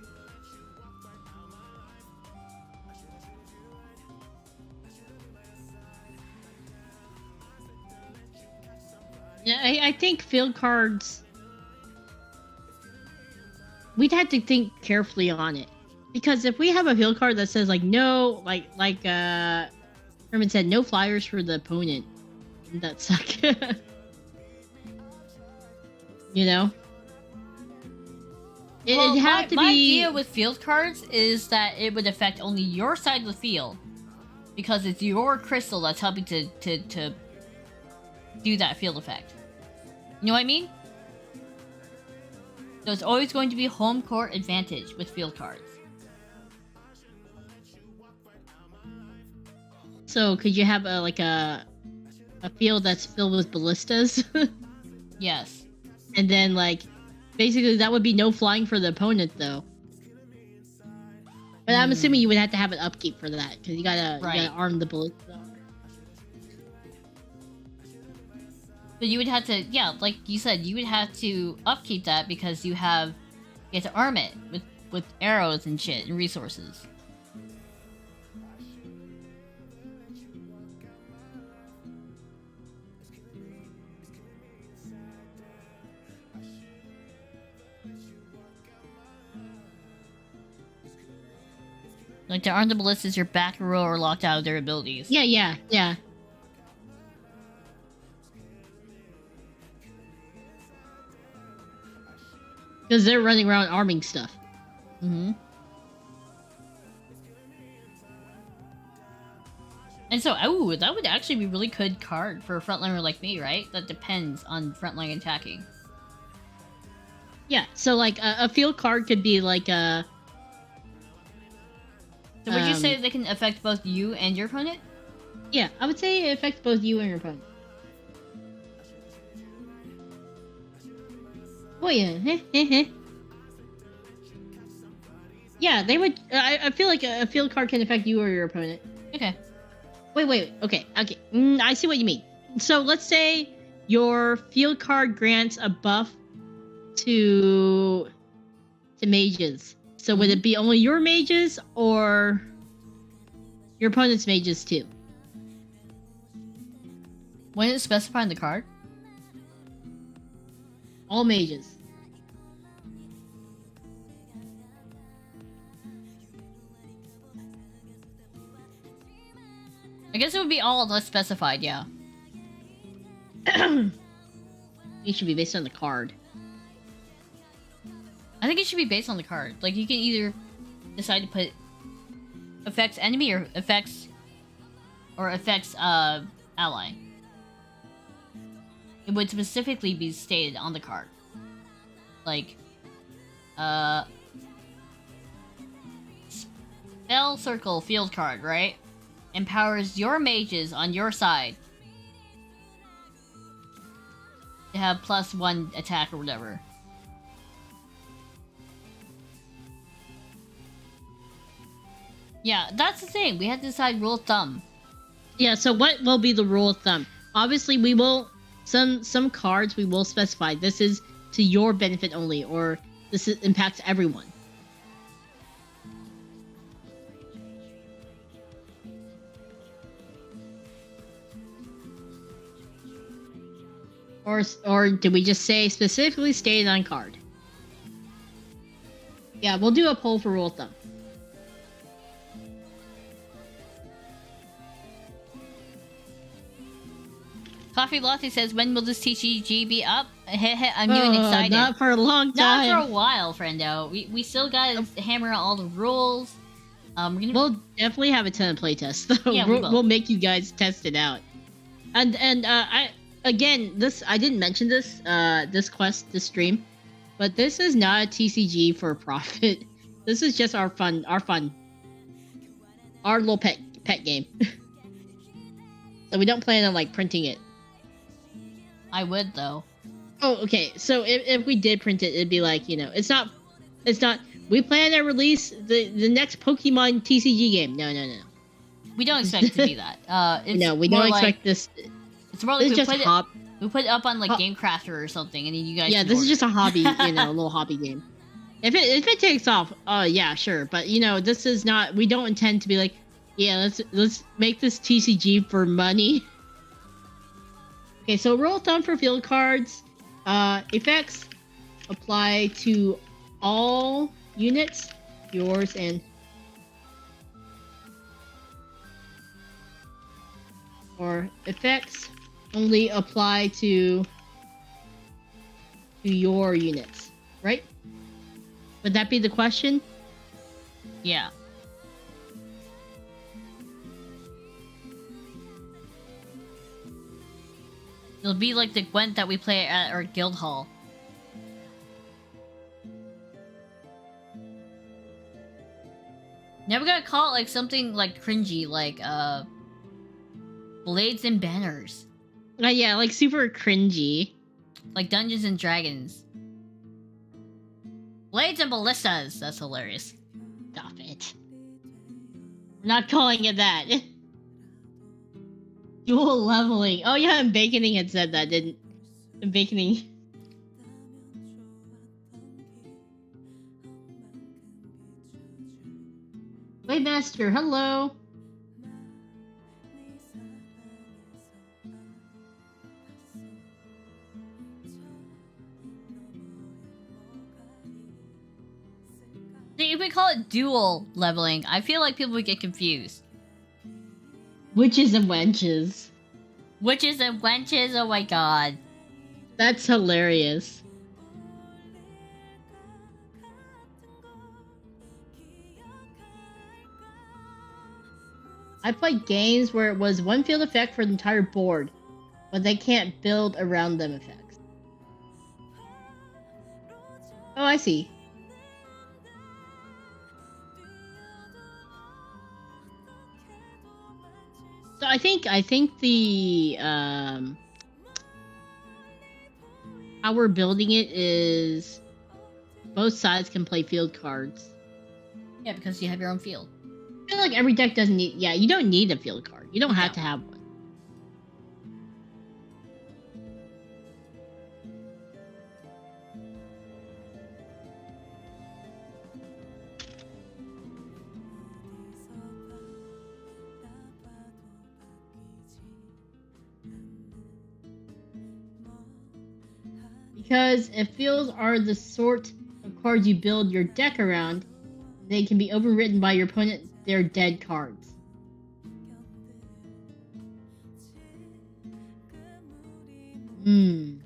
Yeah, I think field cards... We'd have to think carefully on it. Because if we have a field card that says, like, no... Like Herman said, no flyers for the opponent. That suck. You know? It'd have to be... My idea with field cards is that it would affect only your side of the field. Because it's your crystal that's helping to do that field effect. You know what I mean? So it's always going to be home court advantage with field cards. So could you have a field that's filled with ballistas? Yes. And then, like, basically that would be no flying for the opponent, though. But I'm assuming you would have to have an upkeep for that, because you gotta arm the ballista. But you would have to, yeah, like you said, you would have to upkeep that because you have to arm it with arrows and shit and resources. Like, to arm the ballistas, your back row are locked out of their abilities. Yeah. Because they're running around arming stuff. Mm-hmm. And so, ooh, that would actually be a really good card for a frontliner like me, right? That depends on frontline attacking. Yeah, so, like, a field card could be, like, a... So would you say they can affect both you and your opponent? Yeah, I would say it affects both you and your opponent. Oh, yeah. Yeah, they would... I feel like a field card can affect you or your opponent. Okay. Wait. Okay. I see what you mean. So let's say your field card grants a buff to mages. So would it be only your mages or your opponent's mages too? Wouldn't it specify in the card? All mages. I guess it would be all unless specified, yeah. It should be based on the card. I think it should be based on the card. Like, you can either decide to put affects enemy or affects ally. It would specifically be stated on the card. Like, spell circle field card, right? Empowers your mages on your side to have +1 attack or whatever. Yeah, that's the thing. We had to decide rule of thumb. Yeah, so what will be the rule of thumb? Obviously, we will... Some cards we will specify. This is to your benefit only, or this impacts everyone. Or did we just say specifically stated on card? Yeah, we'll do a poll for rule of thumb. Coffee Latte says, when will this TCG be up? I'm getting excited. Not for a long time. Not for a while, friendo. We still gotta hammer out all the rules. We'll definitely have a ton of playtests, though. Yeah, we'll make you guys test it out. And I didn't mention this this stream, but this is not a TCG for profit. This is just our little pet game. So we don't plan on like printing it. I would though. Oh, okay. So if we did print it, it'd be like, you know, it's not. We plan to release the next Pokemon TCG game. No. We don't expect it to be that. No, we don't expect this. It's more like we put it up on like Game Crafter or something, and then you guys. Yeah, this is just a hobby, you know, a little hobby game. If it takes off, yeah, sure. But you know, this is not. We don't intend to be like, yeah, let's make this TCG for money. Okay, so rule of thumb for field cards. Effects apply to all units, yours and or effects only apply to your units, right? Would that be the question? Yeah. It'll be like the Gwent that we play at our guild hall. Never gonna call it like something like cringy, like Blades and Banners. Yeah, like super cringy. Like Dungeons and Dragons. Blades and Ballistas. That's hilarious. Stop it. I'm not calling it that. Dual leveling. Oh yeah, and Baconing had said that, didn't? And Baconing. Waymaster, hello. See, if we call it dual leveling, I feel like people would get confused. Witches and wenches. Witches and wenches, oh my god. That's hilarious. I played games where it was one field effect for the entire board, but they can't build around them effects. Oh, I see. So I think the how we're building it is both sides can play field cards. Yeah, because you have your own field. I feel like every deck doesn't need... Yeah, you don't need a field card. You don't have to have one. Because if fields are the sort of cards you build your deck around, they can be overwritten by your opponent. They're dead cards. Hmm.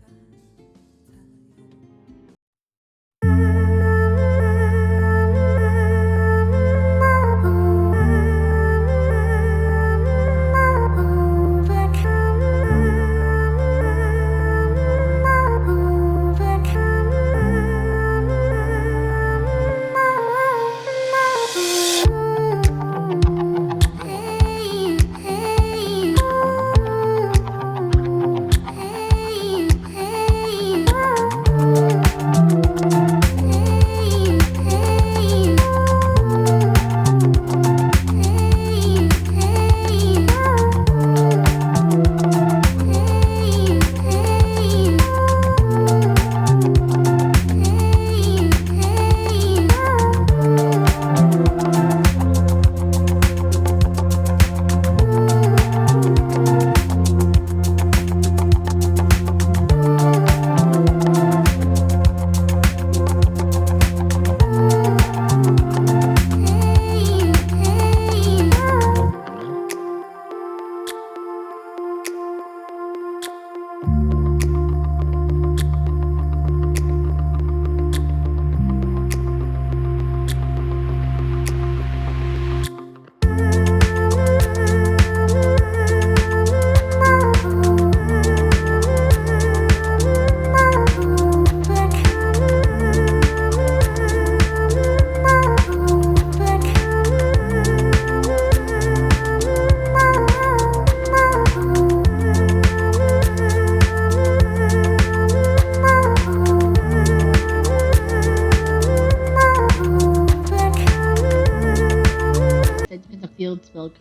It's a field spell card.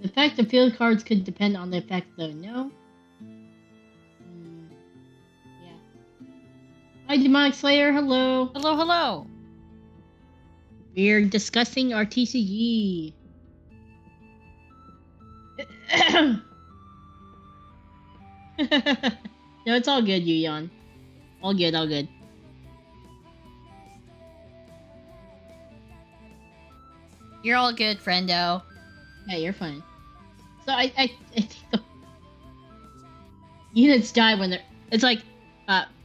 The effect of field cards could depend on the effect, though. No. Yeah. Hi, Demonic Slayer. Hello. Hello, hello. We're discussing our TCG. No, it's all good, Yuyan. All good, all good. You're all good, friendo. Yeah, you're fine. So I think the units die when they're. It's like,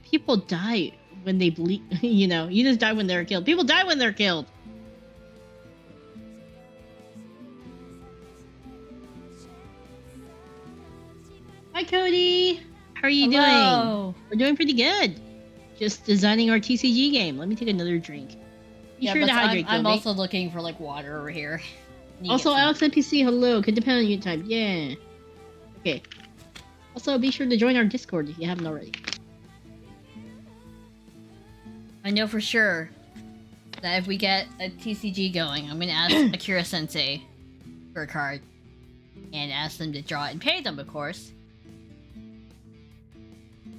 people die when they bleed. You know, units die when they're killed. People die when they're killed. Hi, Cody. How are you doing? We're doing pretty good. Just designing our TCG game. Let me take another drink. Be sure to hydrate. I'm also looking for like water over here. Also, Alex NPC, hello. Could depend on unit type. Yeah. Okay. Also, be sure to join our Discord if you haven't already. I know for sure that if we get a TCG going, I'm gonna ask Akira Sensei for a card. And ask them to draw it and pay them, of course.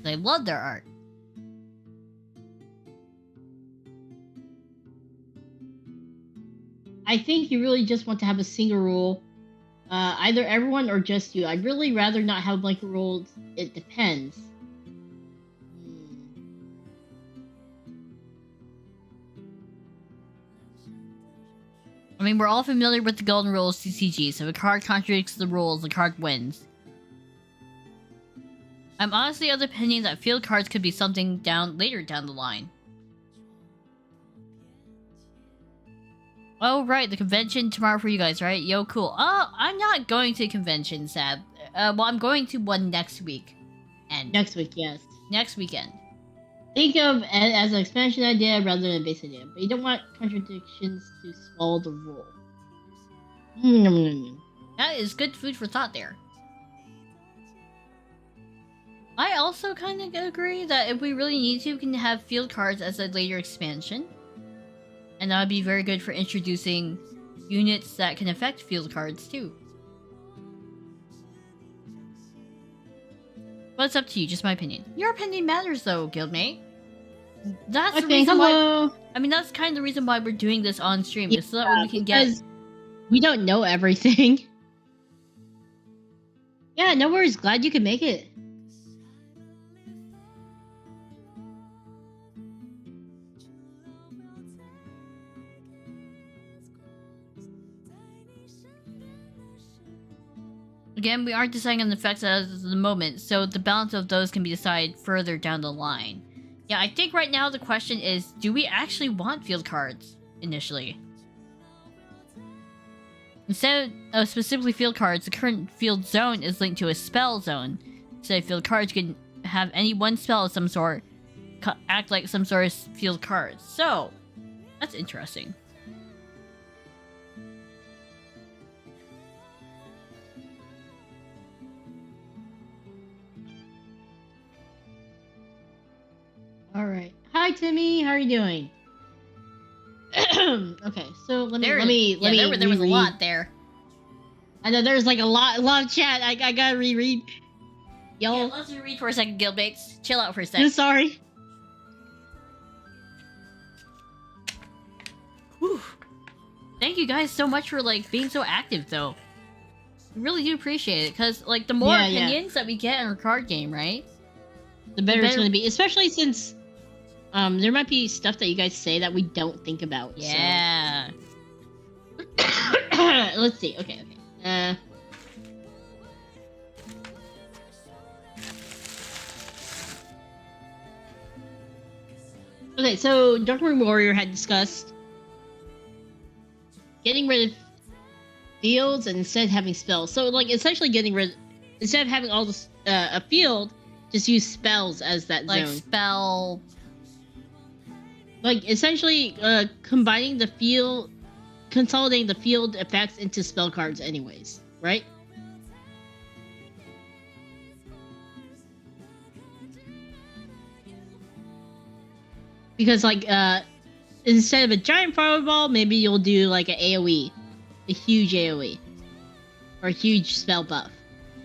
They love their art. I think you really just want to have a single rule. Either everyone or just you. I'd really rather not have blanket rules. It depends. I mean, we're all familiar with the golden rules TCG, so if a card contradicts the rules, the card wins. I'm honestly of the opinion that field cards could be something later down the line. Oh, right, the convention tomorrow for you guys, right? Yo, cool. I'm not going to a convention, sad. Well, I'm going to one next week. And next week, yes. Next weekend. Think of it as an expansion idea rather than a base idea, but you don't want contradictions to swallow the rule. That is good food for thought there. I also kind of agree that if we really need to, we can have field cards as a later expansion. And that would be very good for introducing units that can affect field cards too. But it's up to you, just my opinion. Your opinion matters though, Guildmate. That's the reason why. I mean, that's kind of the reason why we're doing this on stream. Yeah, so that we can get. We don't know everything. Yeah, no worries. Glad you could make it. Again, we aren't deciding on the effects as of the moment, so the balance of those can be decided further down the line. Yeah, I think right now the question is, do we actually want field cards initially? Instead of specifically field cards, the current field zone is linked to a spell zone. So field cards can have any one spell of some sort act like some sort of field cards. So, that's interesting. All right. Hi, Timmy. How are you doing? Okay, so let me. There was a lot there. I know there's like a lot of chat. I gotta reread. Y'all. Yeah, let's reread for a second, Guildmates. Chill out for a second. I'm sorry. Whew. Thank you guys so much for like being so active, though. I really do appreciate it, because like the more opinions that we get in our card game, right? The better it's going to be, especially since there might be stuff that you guys say that we don't think about. Yeah. So. Let's see. Okay. Okay, so Dark Moon Warrior had discussed getting rid of fields and instead having spells. So, like, essentially instead of having all this, a field, just use spells as that like zone. Spell. Like, essentially, consolidating the field effects into spell cards anyways, right? Because, like, instead of a giant fireball, maybe you'll do, like, an AoE. A huge AoE. Or a huge spell buff.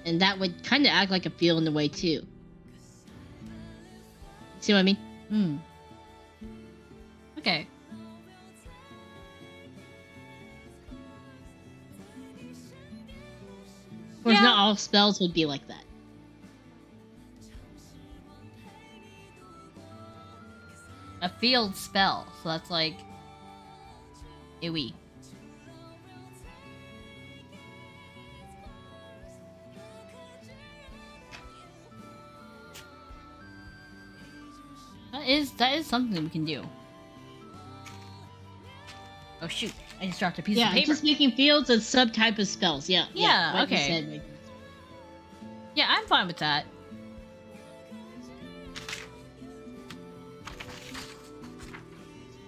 And that would kind of act like a field in a way, too. See what I mean? Hmm. Okay. Of course, not all spells would be like that. A field spell, so that's like AoE. That is something we can do. Oh shoot! I just dropped a piece of paper. Yeah, just making fields a subtype of spells. Yeah. Yeah. Like Okay. you said, yeah, I'm fine with that.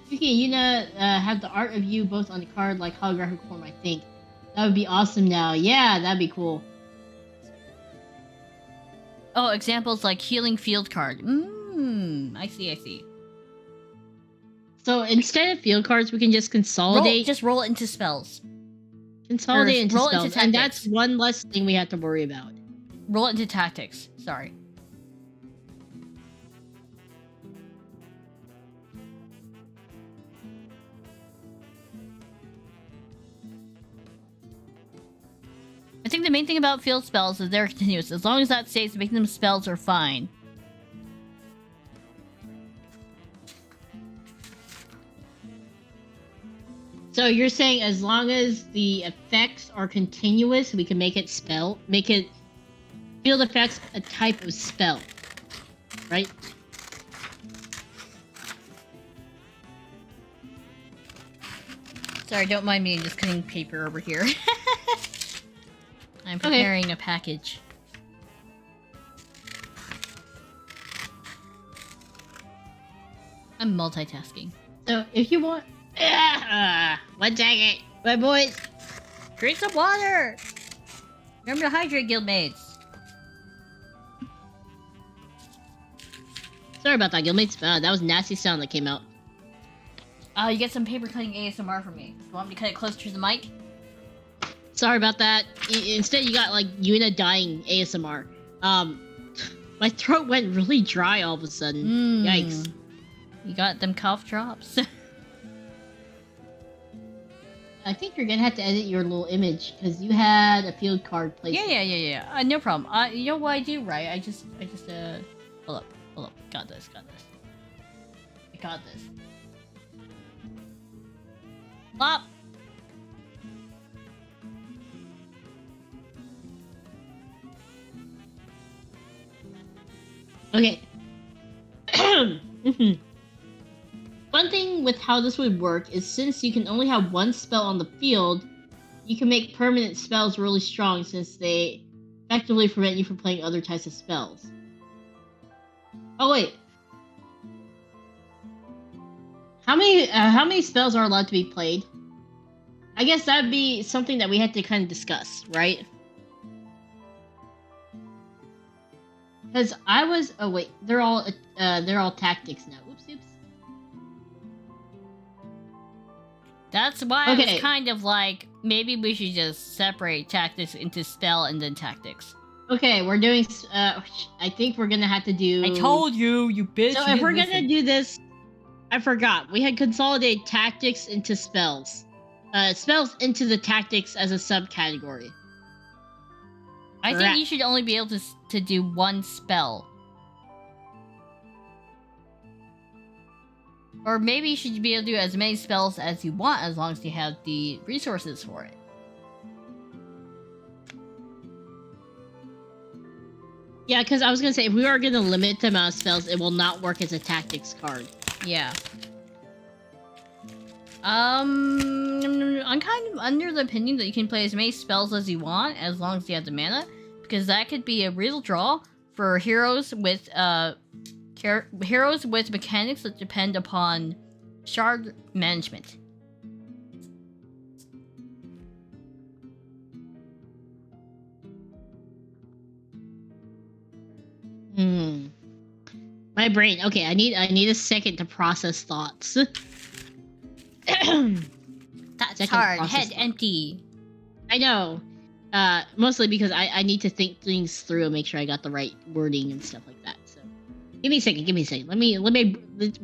Yuki and Yuna have the art of you both on the card like holographic form, I think. That would be awesome now. Yeah, that'd be cool. Oh, examples like healing field card. I see. So instead of field cards, we can just consolidate. Just roll it into spells. Consolidate into spells, and that's one less thing we have to worry about. Roll it into tactics. Sorry. I think the main thing about field spells is they're continuous. As long as that stays, making them spells are fine. So you're saying as long as the effects are continuous, we can make it field effects a type of spell, right? Sorry, don't mind me just cutting paper over here. I'm preparing a package. I'm multitasking. So if you want... one second. My boys. Drink some water! Remember to hydrate, Guildmates. Sorry about that, Guildmates. That was a nasty sound that came out. You get some paper cutting ASMR from me. You want me to cut it closer to the mic? Sorry about that. Instead, you got, like, Yuna dying ASMR. My throat went really dry all of a sudden. Yikes. You got them cough drops. I think you're gonna have to edit your little image, because you had a field card placed. Yeah. No problem. You know what I do, right? I just, hold up. Got this. I got this. Plop! Okay. Mhm. One thing with how this would work is since you can only have one spell on the field, you can make permanent spells really strong since they effectively prevent you from playing other types of spells. Oh wait, how many spells are allowed to be played? I guess that'd be something that we had to kind of discuss, right? Because I was oh wait, they're all tactics now. Oops, oops. That's why I Okay. was kind of like, maybe we should just separate tactics into spell and then tactics. Okay, we're doing. I think we're gonna have to do. I told you, you bitch. So you if we're didn't gonna listen. do this, I forgot. We had consolidated tactics into spells. Spells into the tactics as a subcategory. I think you should only be able to do one spell. Or maybe you should be able to do as many spells as you want as long as you have the resources for it. Yeah, because I was gonna say if we are gonna limit the amount of spells, it will not work as a tactics card. Yeah. I'm kind of under the opinion that you can play as many spells as you want as long as you have the mana, because that could be a real draw for heroes with mechanics that depend upon shard management. My brain. Okay, I need a second to process thoughts. That's Second hard. process Head thought. empty. I know. Mostly because I need to think things through and make sure I got the right wording and stuff like that. So, give me a second. Let me.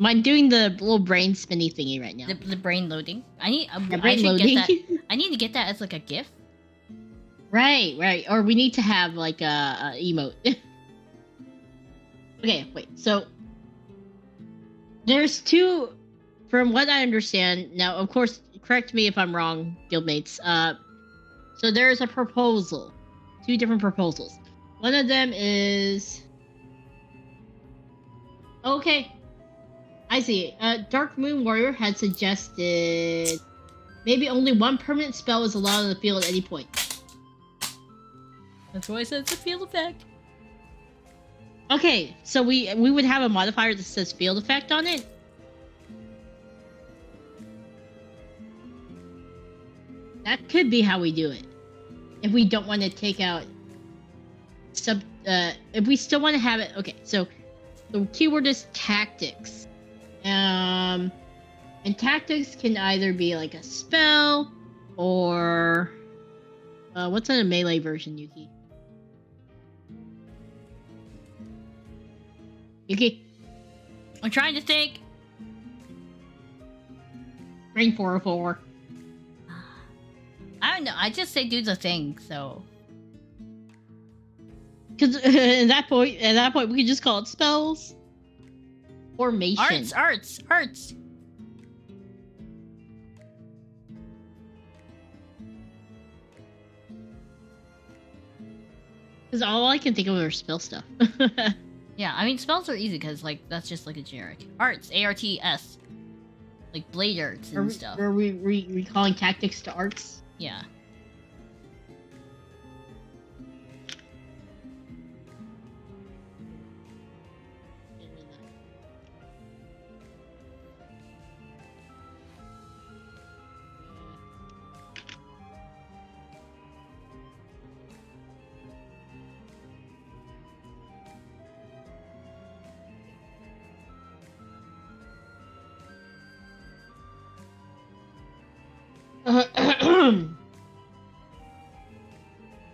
I'm doing the little brain spinny thingy right now. The brain loading. I need. The I brain should loading. get that. I need to get that as like a GIF. Right. Or we need to have like a emote. Okay, wait. So there's two, from what I understand. Now, of course, correct me if I'm wrong, Guildmates. So there's a proposal, two different proposals. One of them is okay. I see. Dark Moon Warrior had suggested maybe only one permanent spell is allowed on the field at any point. That's why I said it's a field effect. Okay, so we would have a modifier that says field effect on it. That could be how we do it. If we don't want to take out if we still want to have it. Okay, so the keyword is tactics. And tactics can either be like a spell or what's on a melee version, Yuki? Yuki? I'm trying to think. Brain 404. I don't know. I just say do the thing. So. Because at that point, we could just call it spells. Formation. Arts. Because all I can think of are spell stuff. Yeah, I mean spells are easy because like that's just like a generic. Arts, ARTS, like blade arts and stuff. Are we recalling tactics to arts? Yeah.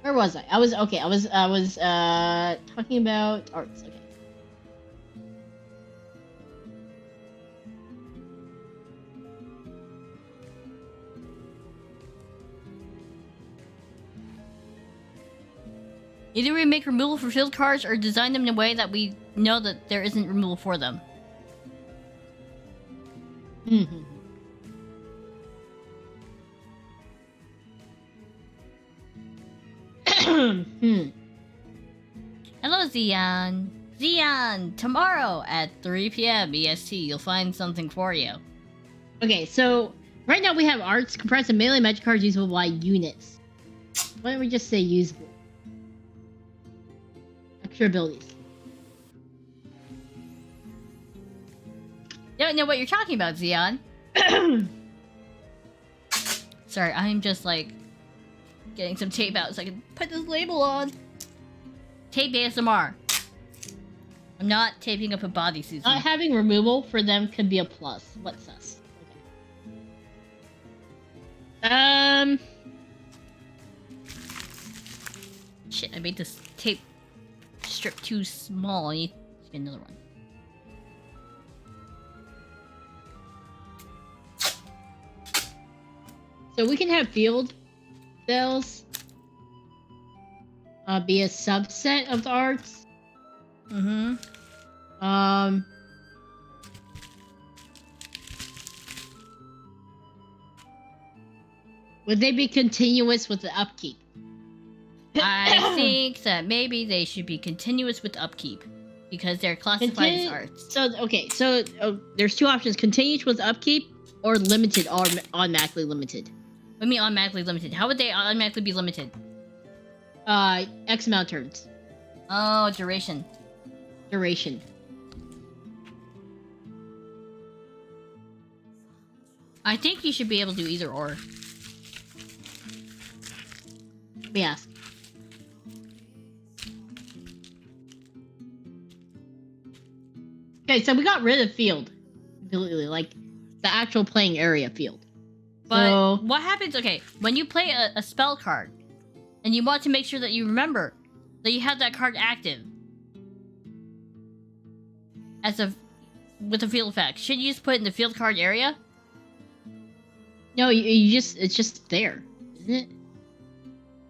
Where was I? I was talking about arts. Okay. Either we make removal for field cards or design them in a way that we know that there isn't removal for them. Hello, Zian. Xeon, tomorrow at 3 p.m. EST, you'll find something for you. Okay, so right now we have arts comprised of melee magic cards usable by units. Why don't we just say usable? Extra abilities. Don't know what you're talking about, Xeon. Sorry, I'm just like getting some tape out so I can put this label on. Tape ASMR. I'm not taping up a bodysuit. Not having removal for them could be a plus. What's us? Okay. Shit, I made this tape strip too small. I need to get another one. So we can have field spells be a subset of the arts. Mm-hmm. Would they be continuous with the upkeep? I think that maybe they should be continuous with upkeep because they're classified as arts. So okay, so there's two options: continuous with upkeep or limited, or automatically limited. What do you mean automatically limited? How would they automatically be limited? X amount of turns. Oh, duration. Duration. I think you should be able to do either or. Let me ask. Okay, so we got rid of field. Completely, like the actual playing area field. But so, what happens, okay, when you play a spell card, and you want to make sure that you remember that you have that card active with a field effect, should you just put it in the field card area? No, it's just there, isn't it?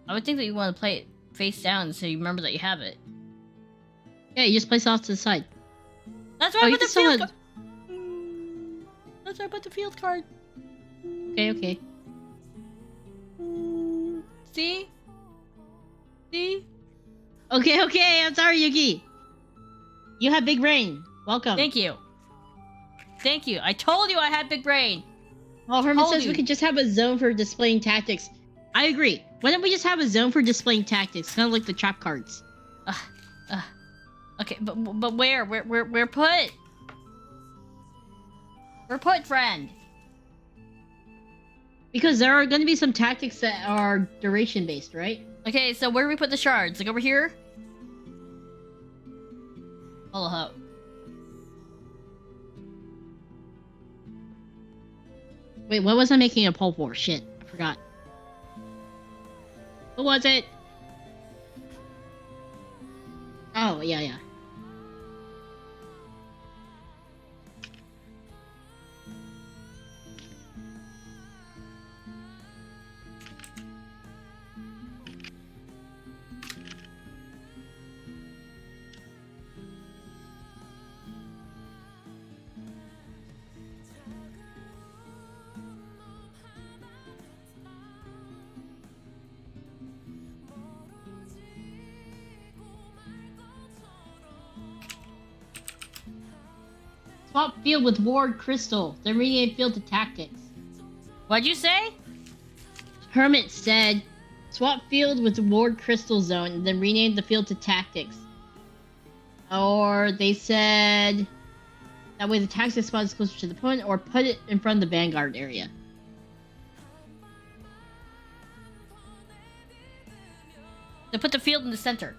I would think that you want to play it face down so you remember that you have it. Yeah, you just place it off to the side. That's why I put the field card. That's why I put the field card. Okay. See? See? Okay, I'm sorry, Yuki. You have big brain. Welcome. Thank you. I told you I had big brain. Well, Herman says we could just have a zone for displaying tactics. I agree. Why don't we just have a zone for displaying tactics? Kind of like the trap cards. Okay, but where? We're put? We're put, friend. Because there are going to be some tactics that are duration based, right? Okay, so where do we put the shards? Like over here? Hold up. Wait, what was I making a poll for? Shit, I forgot. What was it? Oh, yeah. Swap field with ward crystal. Then rename field to tactics. What'd you say? Hermit said, swap field with ward crystal zone, and then rename the field to tactics. Or they said, that way the tactics spot is closer to the opponent, or put it in front of the vanguard area. They put the field in the center.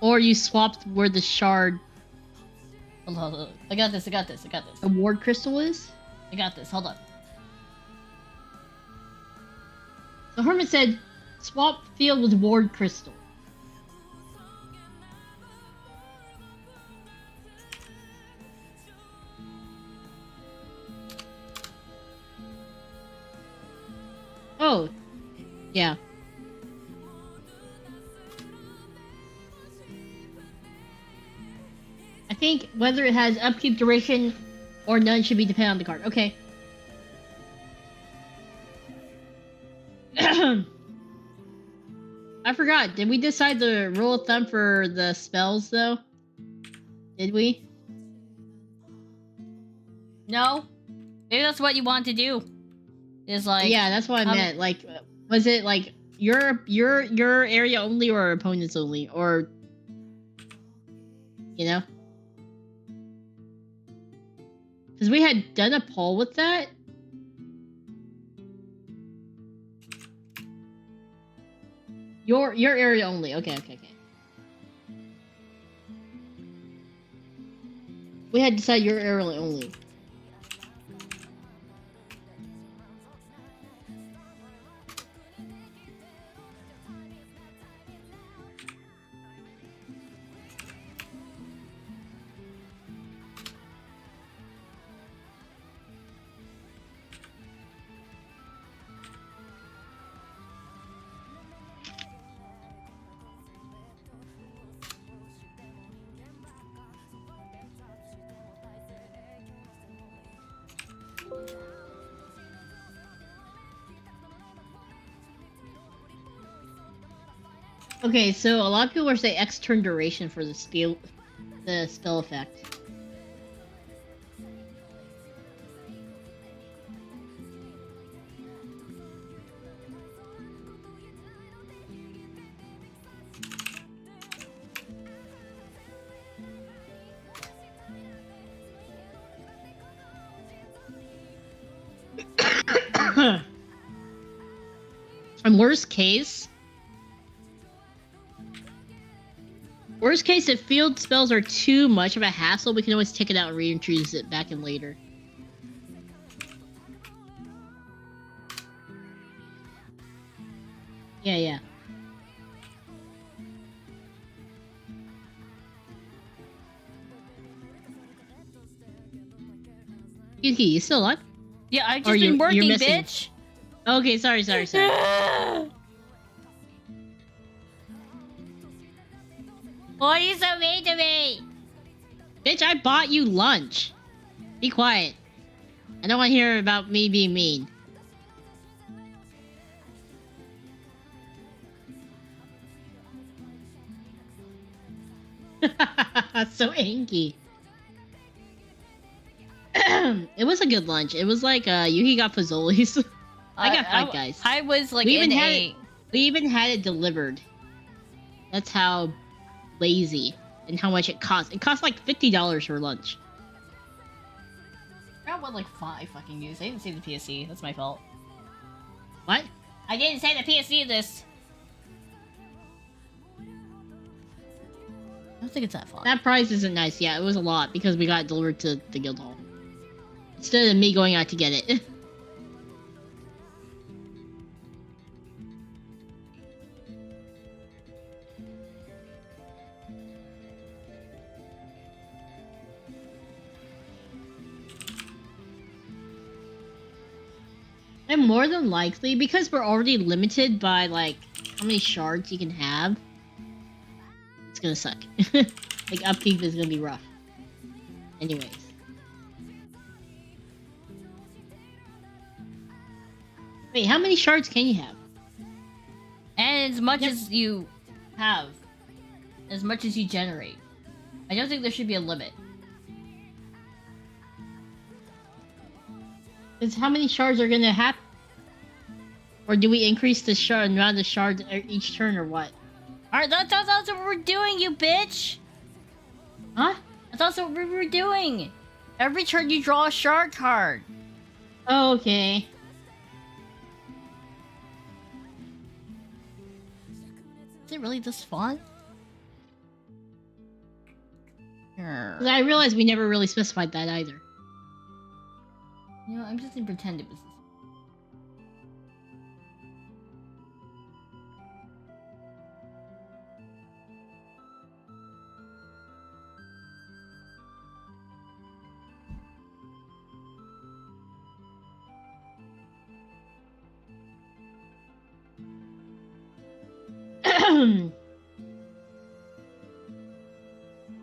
Or you swapped where the shard... Hold on. I got this. The ward crystal is? I got this. Hold on. So Hermit said, swap field with ward crystal. Oh, yeah. I think whether it has upkeep duration or none should be dependent on the card. Okay. I forgot. Did we decide the rule of thumb for the spells, though? Did we? No. Maybe that's what you want to do. Is like... Yeah, that's what I meant. Like, was it like your area only or opponents only? Or... You know? Because we had done a poll with that. Your area only. Okay. We had decided your area only. Okay, so a lot of people are saying X turn duration for the spell effect. And worst case, if field spells are too much of a hassle, we can always take it out and reintroduce it back in later. Yeah. Yuki, you still alive? Yeah, I've just been working, bitch! Okay, sorry. Why are you so mean to me? Bitch, I bought you lunch. Be quiet. I don't want to hear about me being mean. So anky. It was a good lunch. It was like Yuki got Fazoli's. I got Five Guys. I was like we even had it delivered. That's how lazy and how much it cost. It cost like $50 for lunch. I got like 5 fucking used. I didn't say the PSC. That's my fault. What? I didn't say the PSC this. I don't think it's that far. That price isn't nice. Yeah, it was a lot because we got it delivered to the guild hall instead of me going out to get it. And more than likely, because we're already limited by, like, how many shards you can have, it's gonna suck. Like, upkeep is gonna be rough. Anyways. Wait, how many shards can you have? And as much as you have. As much as you generate. I don't think there should be a limit. It's how many shards are gonna happen? Or do we increase the amount of shards each turn, or what? Alright, that's what we're doing, you bitch! Huh? That's what we were doing! Every turn you draw a shard card! Oh, okay. Is it really this fun? I realized we never really specified that either. You know, I'm just gonna pretend it was this.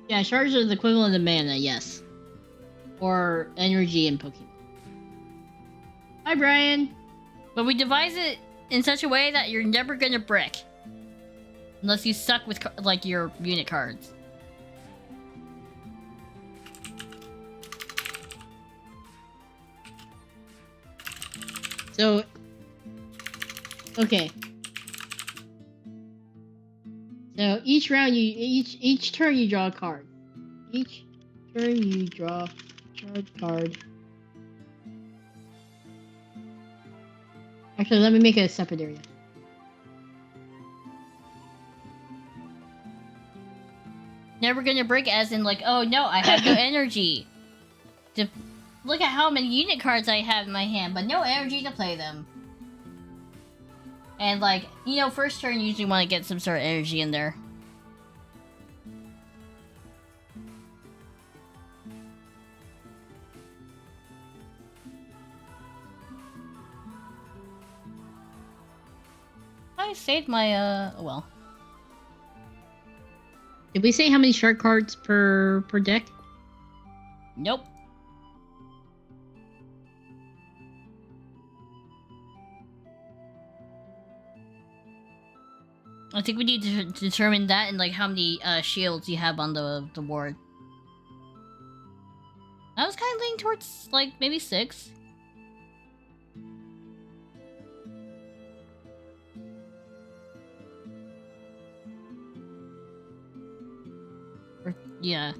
Yeah, shards are the equivalent of mana, yes. Or energy in Pokemon. Hi, Brian. But we devise it in such a way that you're never gonna brick. Unless you suck with like your unit cards. So, okay. So each round each turn you draw a card. Each turn you draw a card. Actually, let me make it a separate area. Never gonna break as in like, oh no, I have no energy. To look at how many unit cards I have in my hand, but no energy to play them. And like, you know, first turn you usually want to get some sort of energy in there. I saved my well. Did we say how many shark cards per deck? Nope. I think we need to determine that and like how many shields you have on the board. I was kind of leaning towards like maybe 6. Or, yeah.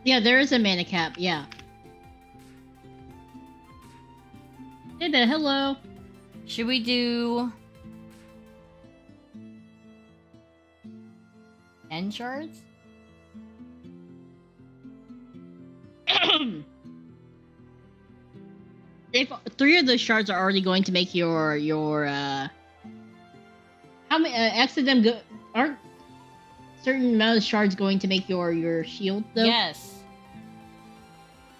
Yeah, there is a mana cap, yeah. Hey there, hello. Should we do 10 shards? If 3 of those shards are already going to make your how many X of them aren't certain amount of shards going to make your shield though? Yes.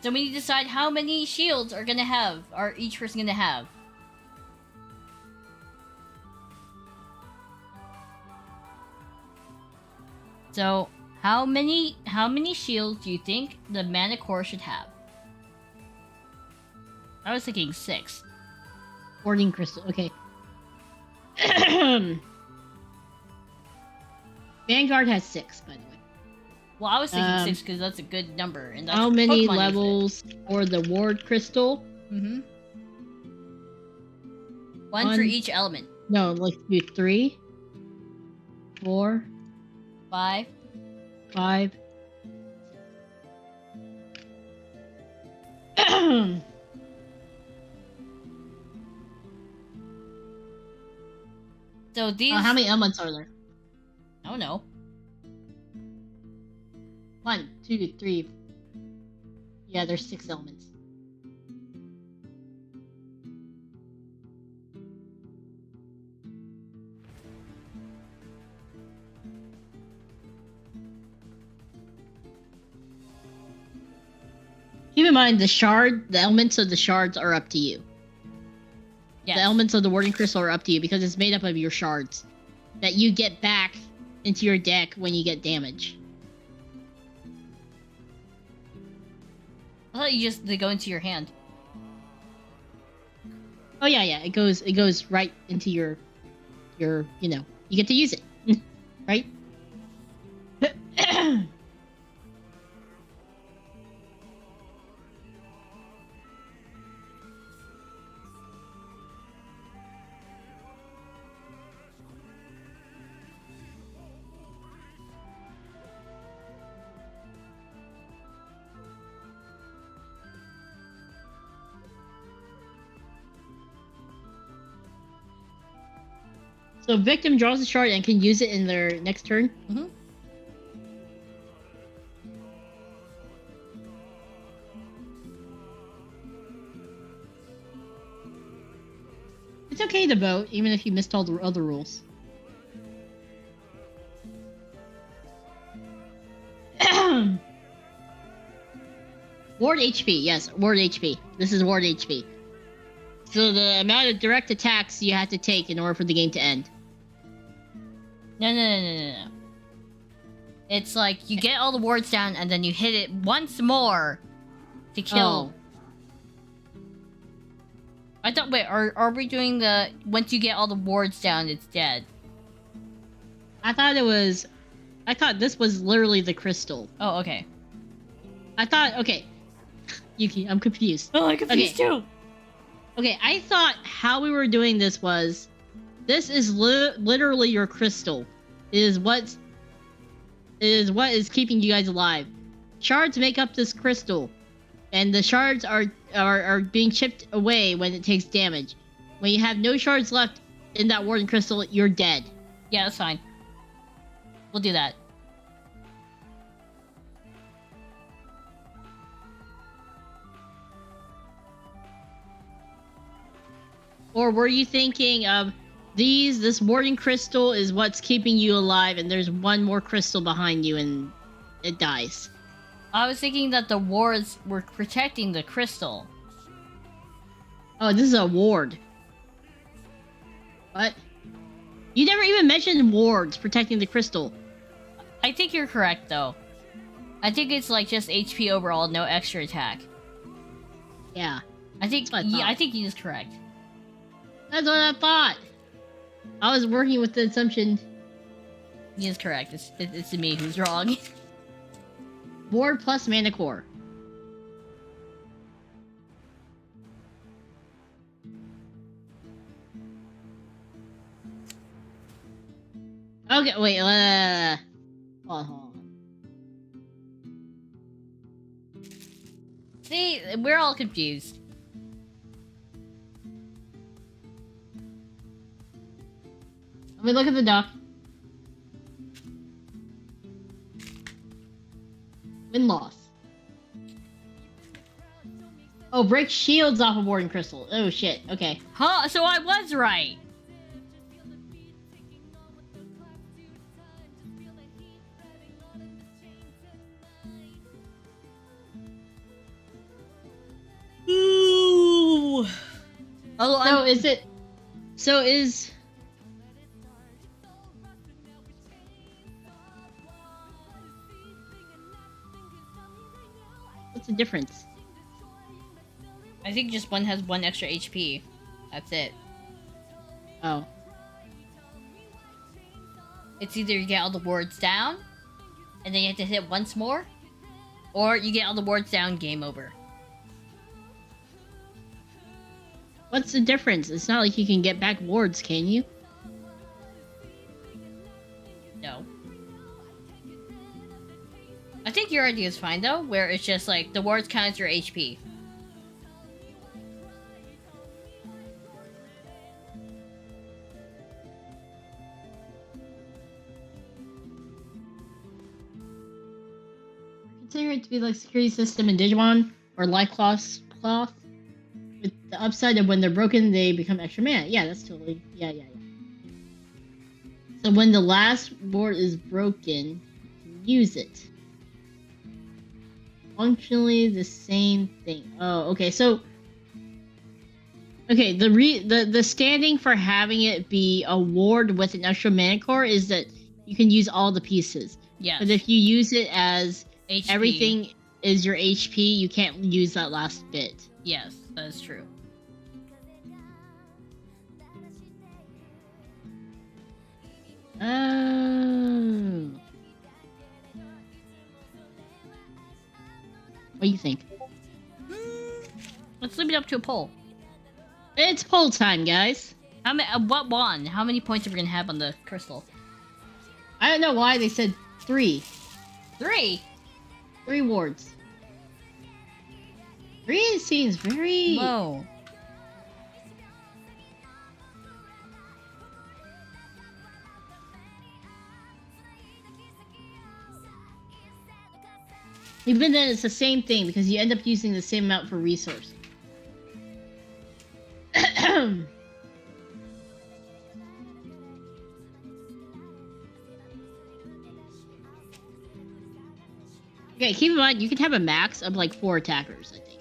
So we need to decide how many shields are each person gonna have. So how many shields do you think the mana core should have? I was thinking 6. Warding crystal, okay. Vanguard has 6, by the way. Well, I was thinking 6 because that's a good number, and that's how many Pokemon levels for the ward crystal? Mm-hmm. One for each element. No, like do 3, 4, 5. 5. So these. How many elements are there? I don't know. 1, 2, 3. Yeah, there's 6 elements. Keep in mind, the elements of the shards are up to you. Yes. The elements of the warding crystal are up to you because it's made up of your shards that you get back into your deck when you get damage. I thought they go into your hand. Oh yeah, it goes right into your you get to use it. Right? So victim draws a shard and can use it in their next turn. Mm-hmm. okay to vote, even if you missed all the other rules. Ward HP, yes, Ward HP. This is Ward HP. So the amount of direct attacks you have to take in order for the game to end. No. It's like you get all the wards down and then you hit it once more to kill. Oh. I thought, wait, are we doing the once you get all the wards down, it's dead? I thought this was literally the crystal. Oh, okay. Okay. Yuki, I'm confused. Oh, I'm confused too. Okay, I thought how we were doing this was, this is literally your crystal. It is what is keeping you guys alive. Shards make up this crystal, and the shards are being chipped away when it takes damage. When you have no shards left in that warden crystal, you're dead. Yeah, that's fine. We'll do that. Or were you thinking of this warden crystal is what's keeping you alive, and there's one more crystal behind you and it dies? I was thinking that the wards were protecting the crystal. Oh, this is a ward. What? You never even mentioned wards protecting the crystal. I think you're correct, though. I think it's like just HP overall, no extra attack. Yeah. I think he is correct. That's what I thought. I was working with the assumption. He is correct. It's me who's wrong. Ward plus mana core. Okay, wait. Hold on. See, we're all confused. Let me look at the doc. Win-loss. Oh, break shields off of Warden Crystal. Oh, shit. Okay. Huh? So I was right. Ooh. Oh, is... What's the difference? I think just one has one extra HP. That's it. Oh. It's either you get all the wards down, and then you have to hit once more, or you get all the wards down, game over. What's the difference? It's not like you can get back wards, can you? No. I think your idea is fine, though, where it's just like, the wards count as your HP. Consider it to be like security system in Digimon or life cloth, with the upside of when they're broken, they become extra mana. Yeah, that's totally yeah. So when the last ward is broken, use it. Functionally the same thing. Oh, okay. So, okay, the standing for having it be a ward with an extra mana core is that you can use all the pieces. Yes. But if you use it as HP. Everything is your HP, you can't use that last bit. Yes, that is true. Oh. What do you think? Let's leave it up to a poll. It's poll time, guys. How many? What won? How many points are we gonna have on the crystal? I don't know why they said 3. 3. 3 wards. 3 seems very low. Even then, it's the same thing because you end up using the same amount for resource. Okay, keep in mind, you can have a max of like 4 attackers, I think.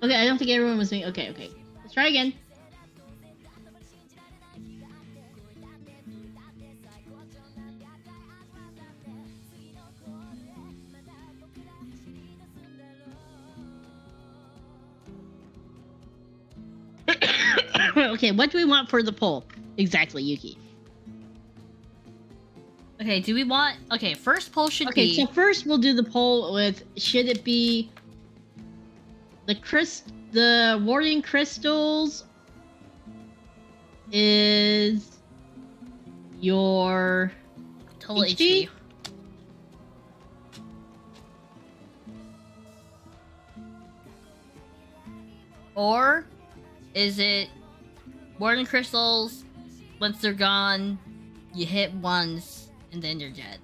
Okay, I don't think everyone was doing... Okay. Let's try again. Okay, what do we want for the poll? Exactly, Yuki. Okay, do we want... Okay, first poll should be... Okay, so first we'll do the poll with... Should it be... The warding crystals... is... your... Total HP? HP. Or... is it... Warden crystals, once they're gone, you hit once, and then you're dead.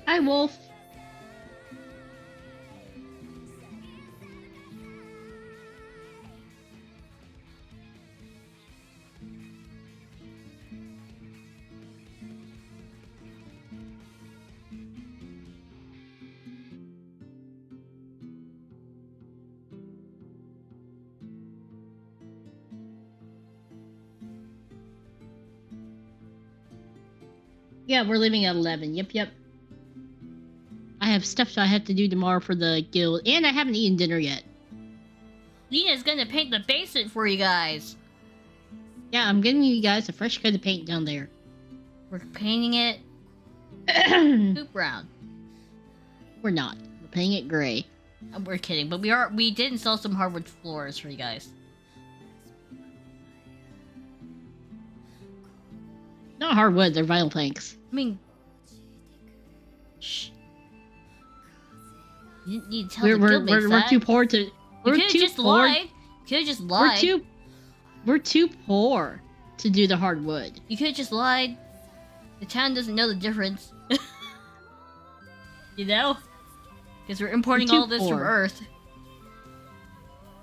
Hi, Wolf. Yeah, we're leaving at 11. Yep. I have stuff I have to do tomorrow for the guild, and I haven't eaten dinner yet. Nina's gonna paint the basement for you guys. Yeah, I'm getting you guys a fresh coat of paint down there. We're painting it poop brown. We're not. We're painting it gray. We're kidding, but we did install some hardwood floors for you guys. Not hardwood, they're vinyl planks. I mean, shh. You didn't need to tell the guildmates we're that. too poor to. You We're could have too just poor. lied. You could have just lied. We're too poor to do the hardwood. You could have just lied. The town doesn't know the difference. You know? Because we're importing We're too all this from poor. Earth.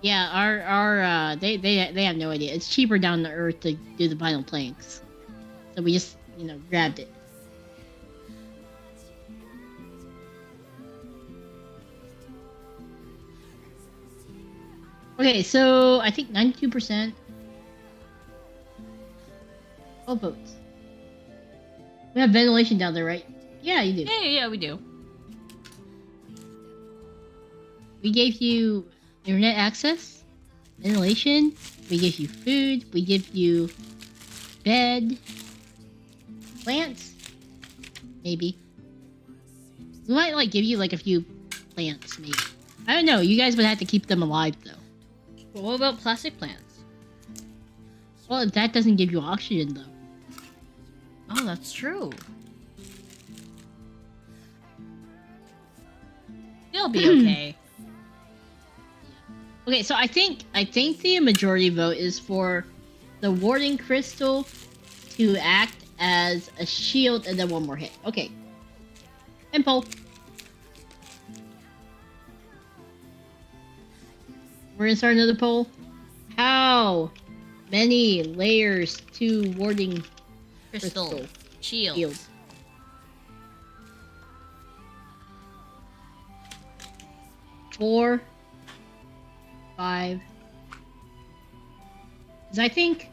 Yeah, they have no idea. It's cheaper down to Earth to do the vinyl planks. So we just, grabbed it. Okay, so I think 92% all votes. We have ventilation down there, right? Yeah, you do. Yeah, we do. We gave you internet access, ventilation, we gave you food, we give you bed, plants, maybe. We might give you a few plants, maybe. I don't know. You guys would have to keep them alive though. But what about plastic plants? Well, that doesn't give you oxygen though. Oh, that's true. You'll be okay. Okay, so I think the majority vote is for the warding crystal to act as a shield and then one more hit. Okay. And poll. We're gonna start another poll. How many layers to warding Crystal. Shield. shield? Four. 5. Because I think...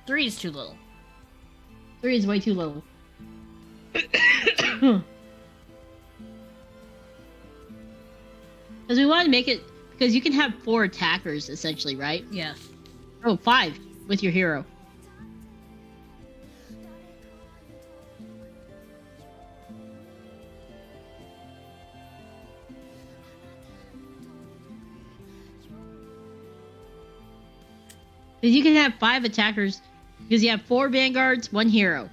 Three is too little. 3 is way too little. Because we want to make it... Because you can have 4 attackers, essentially, right? Yes. Oh, 5 with your hero. Because you can have 5 attackers, because you have 4 vanguards, 1 hero.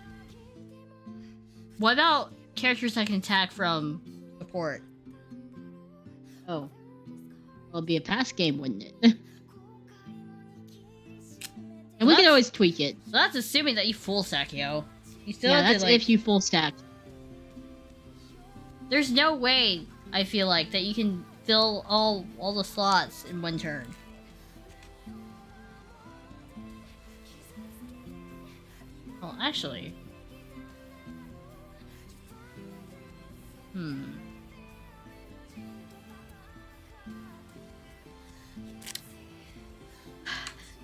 What about characters that can attack from support? Oh. Well, it'd be a pass game, wouldn't it? And we can always tweak it. So that's assuming that you full stack, yo. You still Yeah, have that's to, like... if you full stack. There's no way, I feel like, that you can fill all the slots in one turn. Well, actually...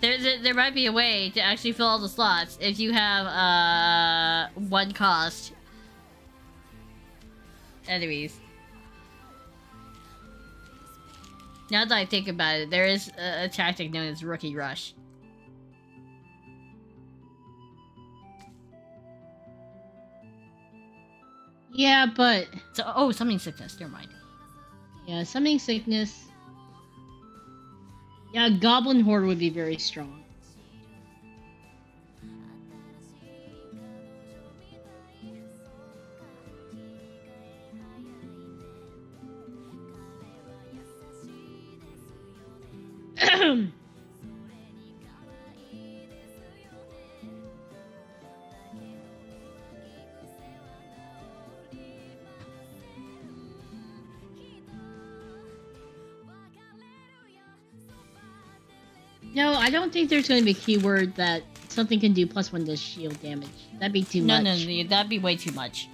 There might be a way to actually fill all the slots if you have, 1 cost enemies. Now that I think about it, there is a tactic known as Rookie Rush. Yeah, but... So, oh, Summoning Sickness, never mind. Yeah, Summoning Sickness... Yeah, Goblin Horde would be very strong. No, I don't think there's going to be a keyword that something can do +1 to shield damage. That'd be too much. No, that'd be way too much.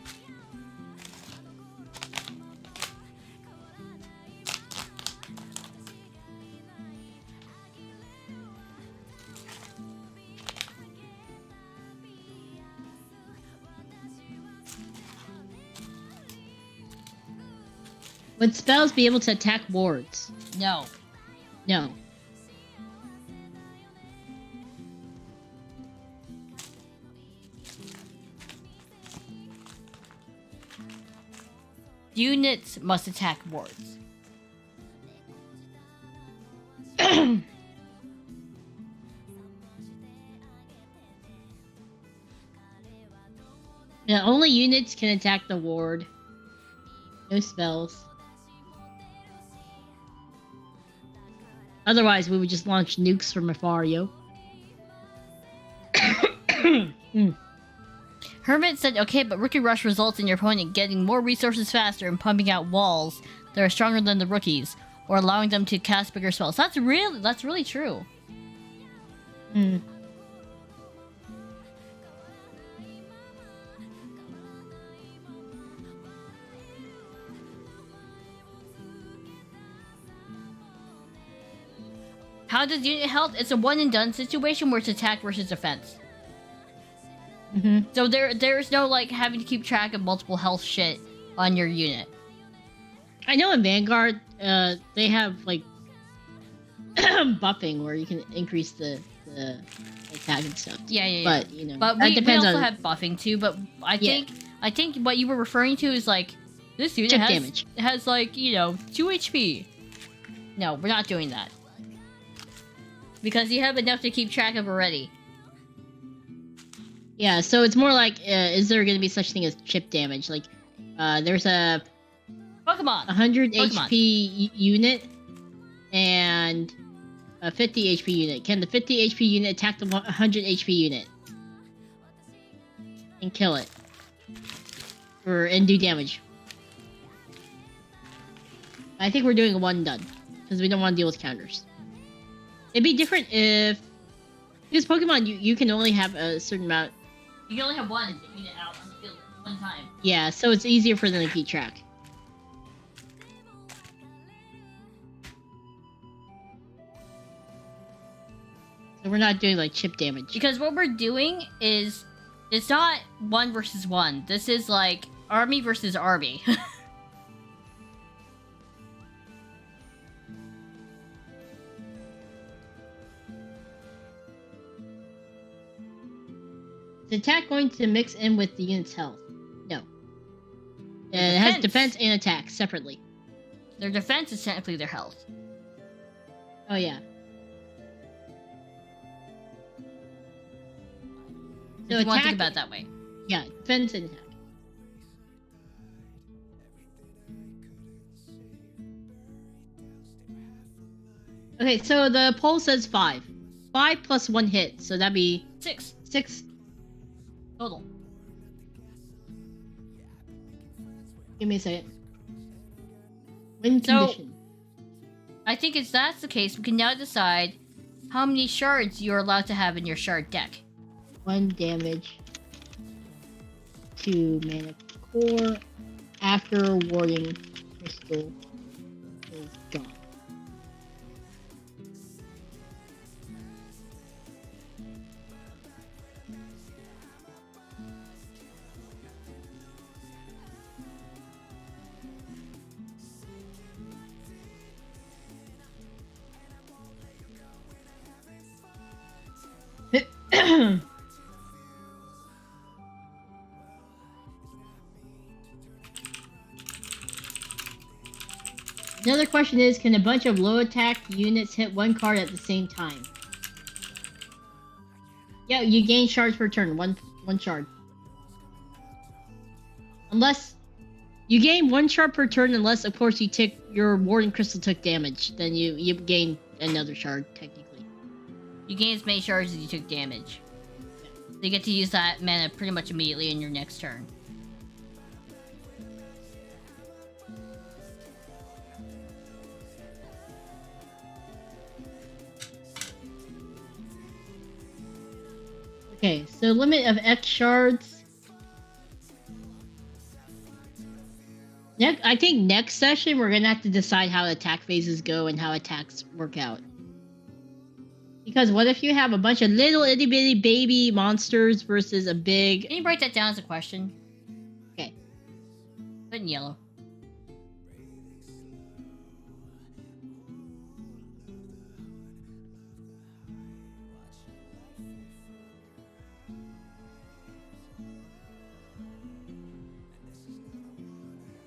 Would spells be able to attack wards? No. No. Units must attack wards. Yeah, only units can attack the ward. No spells. Otherwise, we would just launch nukes from afar, yo. Hermit said, okay, but Rookie Rush results in your opponent getting more resources faster and pumping out walls that are stronger than the rookies, or allowing them to cast bigger spells. That's really true. Hmm. How does unit health? It's a one and done situation where it's attack versus defense. Mm-hmm. So there's no like having to keep track of multiple health shit on your unit. I know in Vanguard, they have like buffing where you can increase the attack and stuff. Yeah. But you know, but that we depends also on have buffing too. But I think what you were referring to is like this unit has like 2 HP. No, we're not doing that because you have enough to keep track of already. Yeah, so it's more like, is there going to be such thing as chip damage? Like, there's a Pokemon 100 HP unit and a 50 HP unit. Can the 50 HP unit attack the 100 HP unit and kill it, and do damage? I think we're doing a one done because we don't want to deal with counters. It'd be different if, because Pokemon you can only have a certain amount. You can only have one unit out on the field one time. Yeah, so it's easier for them to keep track. So we're not doing like chip damage. Because what we're doing is, it's not 1 versus 1. This is like army versus army. Is attack going to mix in with the unit's health? No. It has defense and attack separately. Their defense is technically their health. Oh, yeah. So you want to think about it that way. Yeah, defense and attack. Okay, so the poll says 5. 5 plus 1 hit, so that'd be... 6. 6. Total. Give me a second. Win condition. I think if that's the case, we can now decide how many shards you're allowed to have in your shard deck. 1 damage to mana core after warding crystal is gone. Another question is, can a bunch of low attack units hit one card at the same time? Yeah, you gain shards per turn. One shard. Unless you gain 1 shard per turn, unless of course you take your Warden Crystal took damage, then you gain another shard technically. You gain as many shards as you took damage. So you get to use that mana pretty much immediately in your next turn. Okay, so limit of X shards. I think next session we're gonna have to decide how attack phases go and how attacks work out. Because what if you have a bunch of little itty bitty baby monsters versus a big... Can you write that down as a question? Okay. Put in yellow.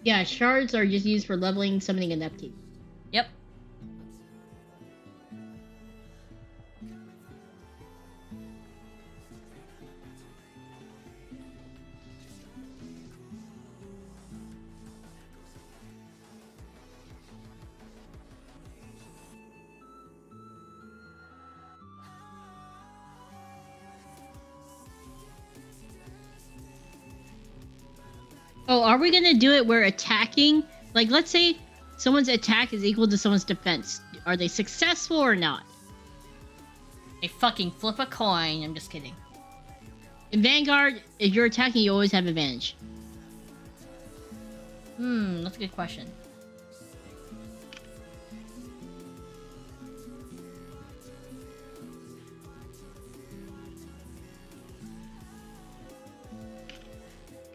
Yeah, shards are just used for leveling, summoning, and upkeep. Yep. Oh, are we gonna do it where attacking... Like, let's say someone's attack is equal to someone's defense. Are they successful or not? They fucking flip a coin. I'm just kidding. In Vanguard, if you're attacking, you always have advantage. That's a good question.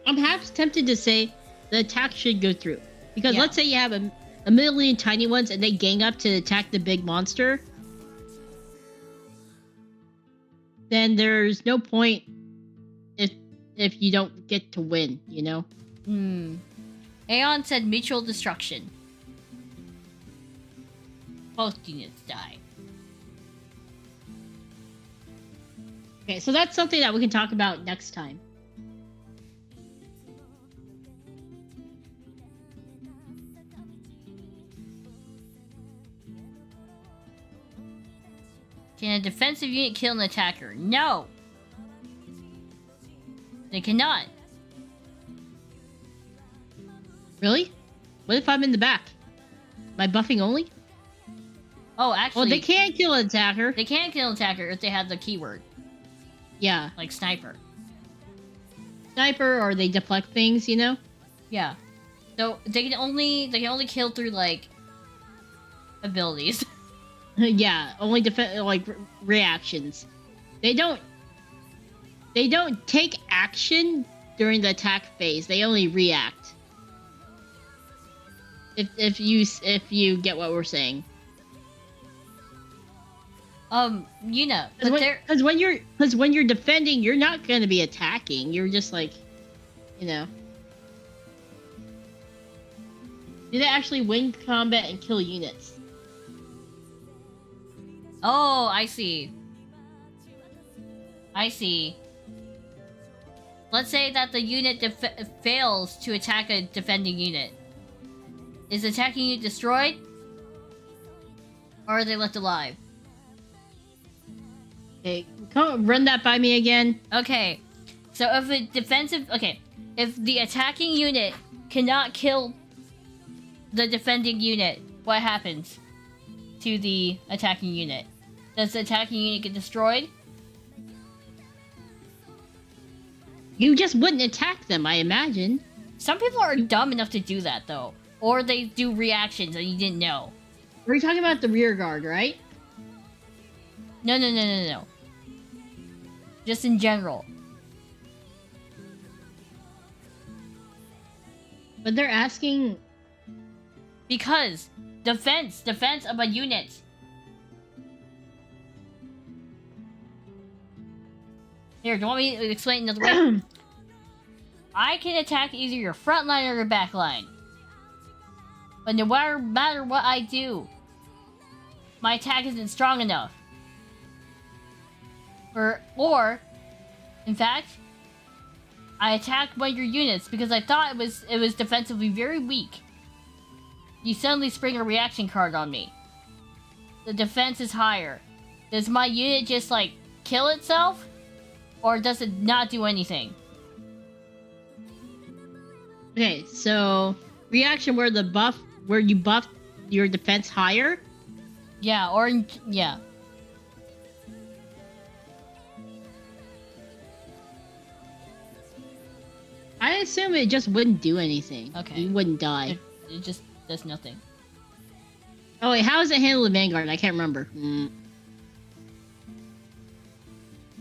I'm half tempted to say the attack should go through. Because let's say you have a million tiny ones and they gang up to attack the big monster. Then there's no point if you don't get to win, you know? Aeon said mutual destruction. Both units die. Okay, so that's something that we can talk about next time. Can a defensive unit kill an attacker? No! They cannot. Really? What if I'm in the back? Am I buffing only? Oh, actually... Well, they can kill an attacker. They can kill an attacker if they have the keyword. Yeah. Like sniper. Sniper, or they deflect things, you know? Yeah. So, they can only kill through, like, abilities. Yeah, only reactions. They don't take action during the attack phase. They only react. If you get what we're saying. Yuna, but Because when you're defending, you're not going to be attacking. You're just like, you know. Do they actually win combat and kill units? Oh, I see. I see. Let's say that the unit fails to attack a defending unit. Is the attacking unit destroyed? Or are they left alive? Okay, run that by me again. Okay, so if the defensive... Okay, if the attacking unit cannot kill the defending unit, what happens to the attacking unit? Does the attacking unit get destroyed? You just wouldn't attack them, I imagine. Some people are dumb enough to do that, though. Or they do reactions that you didn't know. We're talking about the rear guard, right? No. Just in general. But they're asking... Because defense of a unit. Here, do you want me to explain it another way? I can attack either your front line or your back line. But no matter what I do, my attack isn't strong enough. Or, in fact, I attacked one of your units because I thought it was defensively very weak. You suddenly spring a reaction card on me. The defense is higher. Does my unit just, like, kill itself? Or does it not do anything? Okay, so reaction where you buff your defense higher? Yeah, yeah. I assume it just wouldn't do anything. Okay. You wouldn't die. It just does nothing. Oh wait, how does it handle the Vanguard? I can't remember.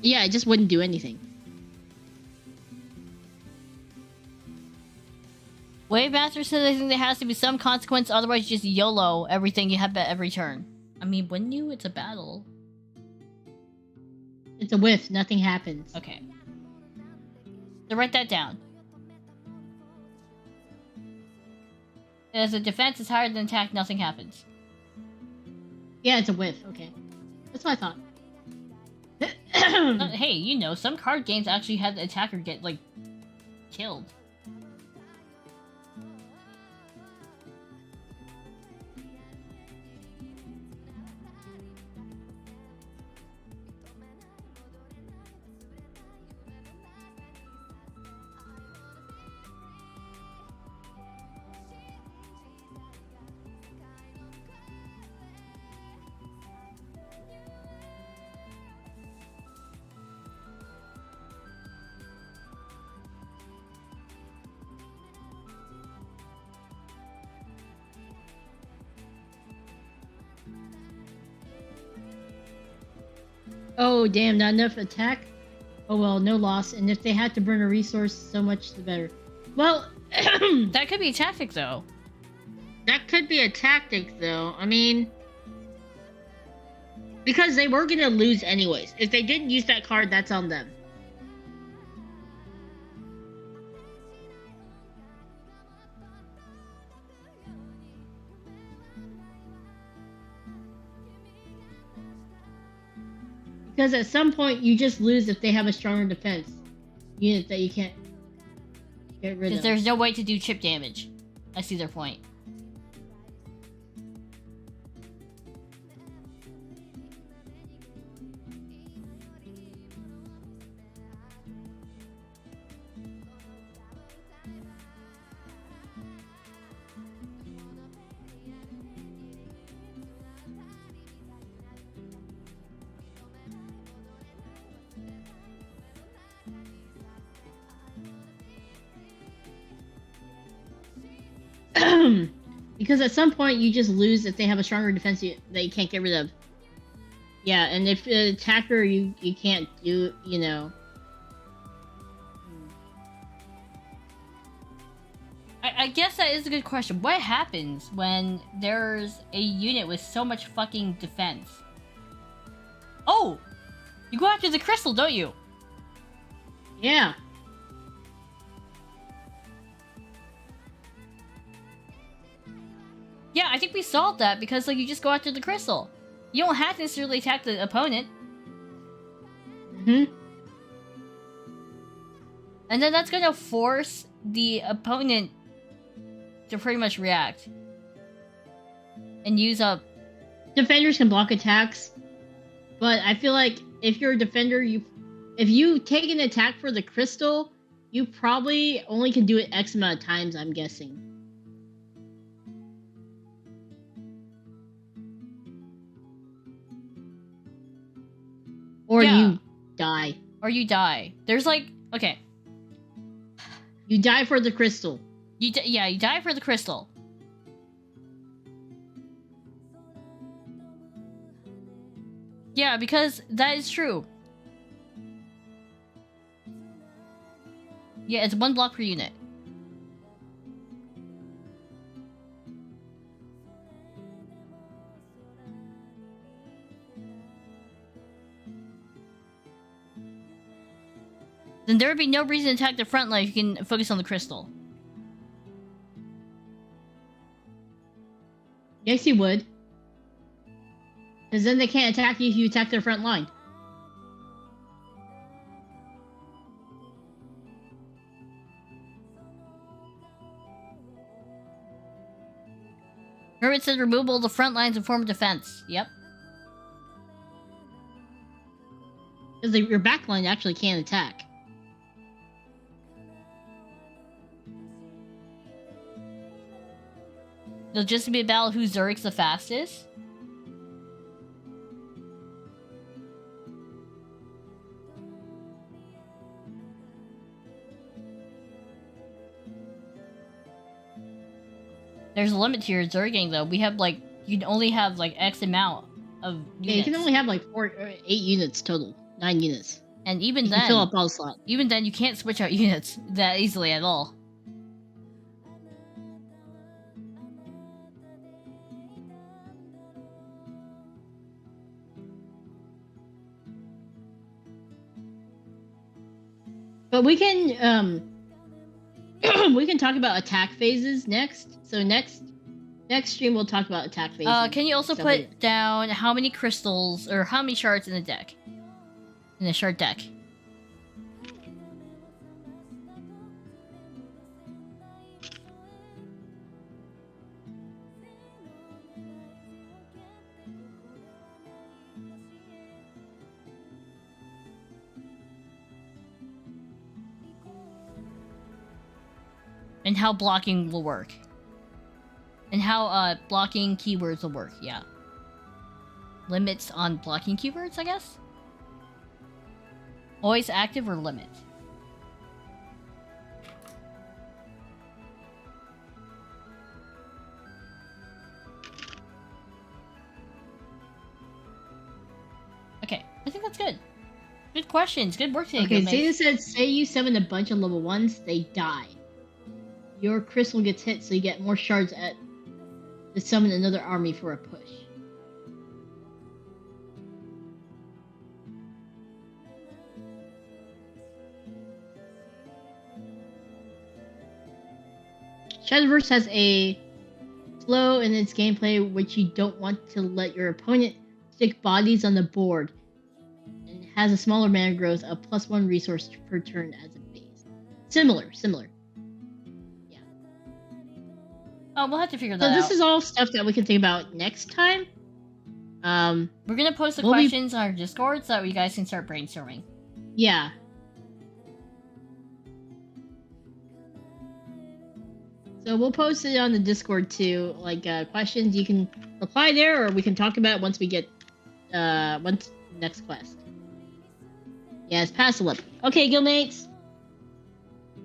Yeah, it just wouldn't do anything. Wavemaster says I think there has to be some consequence, otherwise just YOLO everything you have at every turn. I mean, wouldn't you? It's a battle. It's a whiff, nothing happens. Okay. So write that down. As the defense is higher than attack, nothing happens. Yeah, it's a whiff, okay. That's what I thought. Hey, you know, some card games actually have the attacker get, like, killed. Oh, damn, not enough attack? Oh well, no loss, and if they had to burn a resource, so much the better. Well, that could be a tactic, though. That could be a tactic, though. I mean... Because they were gonna lose anyways. If they didn't use that card, that's on them. Because at some point, you just lose if they have a stronger defense unit that you can't get rid of. Because there's no way to do chip damage. I see their point. Because at some point you just lose if they have a stronger defense that you can't get rid of. Yeah, and if the attacker you can't do, you know. I guess that is a good question. What happens when there's a unit with so much fucking defense? Oh! You go after the crystal, don't you? Yeah. Yeah, I think we solved that because like you just go after the crystal. You don't have to necessarily attack the opponent. Mm-hmm. And then that's gonna force the opponent to pretty much react. And use up... Defenders can block attacks, but I feel like if you're a defender, if you take an attack for the crystal, you probably only can do it X amount of times, I'm guessing. Or you die. Or you die. There's like... Okay. You die for the crystal. You die for the crystal. Yeah, because that is true. Yeah, it's 1 block per unit. Then there would be no reason to attack the front line if you can focus on the crystal. Yes, you would. Because then they can't attack you if you attack their front line. Remember, it says removal of the front lines and form of defense. Yep. Because your back line actually can't attack. It'll just be about who Zurich's the fastest. There's a limit to your Zerging though. We have like, you can only have like X amount of units. Yeah, you can only have like 8 units total. 9 units. And even you then, can fill up all slots. Even then, you can't switch out units that easily at all. But we can we can talk about attack phases next. So next stream we'll talk about attack phases. Can you also put down how many crystals or how many shards in the deck? In the shard deck. And how blocking will work. And how blocking keywords will work, yeah. Limits on blocking keywords, I guess? Always active or limit? Okay, I think that's good. Good questions, good work today. Okay, Zeta said, say you summon a bunch of level 1s, they die. Your crystal gets hit, so you get more shards to summon another army for a push. Shadowverse has a flow in its gameplay which you don't want to let your opponent stick bodies on the board, and it has a smaller mana growth, a +1 resource per turn as a base. Similar. Yeah. Oh, we'll have to figure that out. So this is all stuff that we can think about next time. We're gonna post the questions on our Discord so that you guys can start brainstorming. Yeah. So we'll post it on the Discord too, like questions. You can reply there, or we can talk about it once we get once next quest. Yeah, it's past 11. Okay, Guildmates.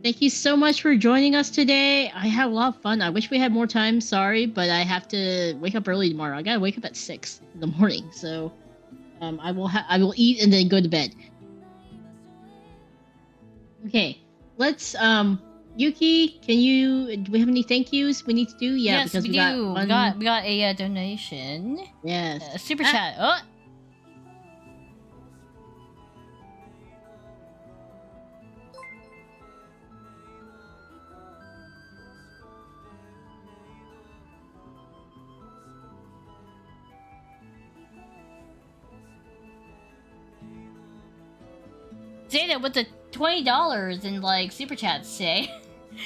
Thank you so much for joining us today. I had a lot of fun. I wish we had more time. Sorry, but I have to wake up early tomorrow. I gotta wake up at 6 in the morning. So I will eat and then go to bed. Okay, let's Yuki, do we have any thank yous we need to do? Yeah, yes, because we do. We got a donation. Yes. Super chat. Oh! Zeta with the $20 in like super chats today.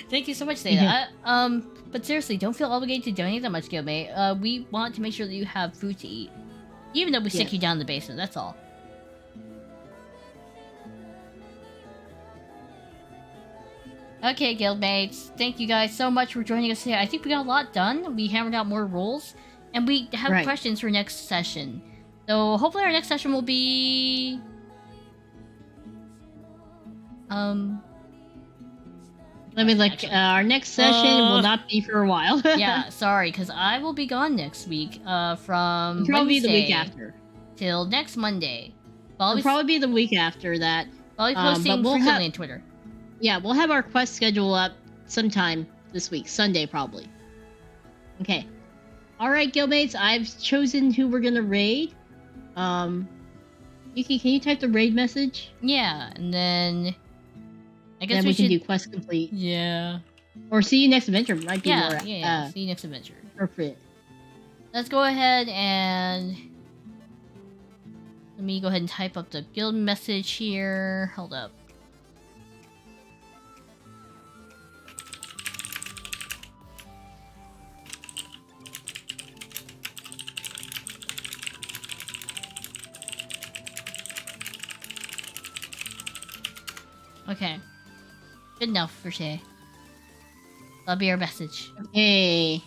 Thank you so much, Zeta. But seriously, don't feel obligated to donate that much, Guildmate. We want to make sure that you have food to eat, even though we stick you down in the basement. That's all. Okay, Guildmates. Thank you guys so much for joining us today. I think we got a lot done. We hammered out more rules, and we have questions for next session. So hopefully our next session will be... I mean, like, our next session will not be for a while. Yeah, sorry, because I will be gone next week, from probably Wednesday the week after. Till next Monday. It'll probably be the week after that. I'll be posting frequently on Twitter. Yeah, we'll have our quest schedule up sometime this week. Sunday, probably. Okay. Alright, Guildmates, I've chosen who we're gonna raid. Yuki, can you type the raid message? Yeah, and then... I guess we can do quest complete. Yeah. Or see you next adventure might be more... Yeah, see you next adventure. Appropriate. Let's go ahead and... Let me go ahead and type up the guild message here. Hold up. Okay. Good enough for today. That'll be our message. Okay.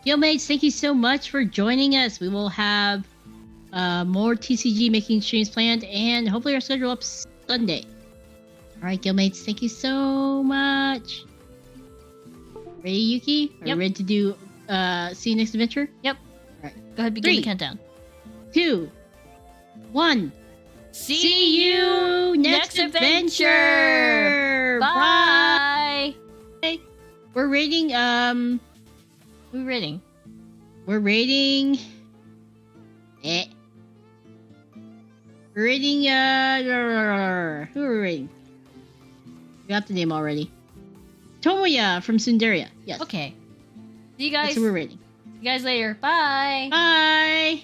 Guildmates, thank you so much for joining us. We will have more TCG making streams planned, and hopefully our schedule up Sunday. Alright, Guildmates, thank you so much. Ready, Yuki? Are you ready to do see you next adventure? Yep. Alright. Go ahead, begin the countdown. 2, 1. See you next adventure! Bye! We're rating, We're rating. We're rating... We're rating, who are we rating? We got the name already. Tomoya from Sundaria. Yes. Okay. See you guys. That's who we're rating. See you guys later. Bye! Bye!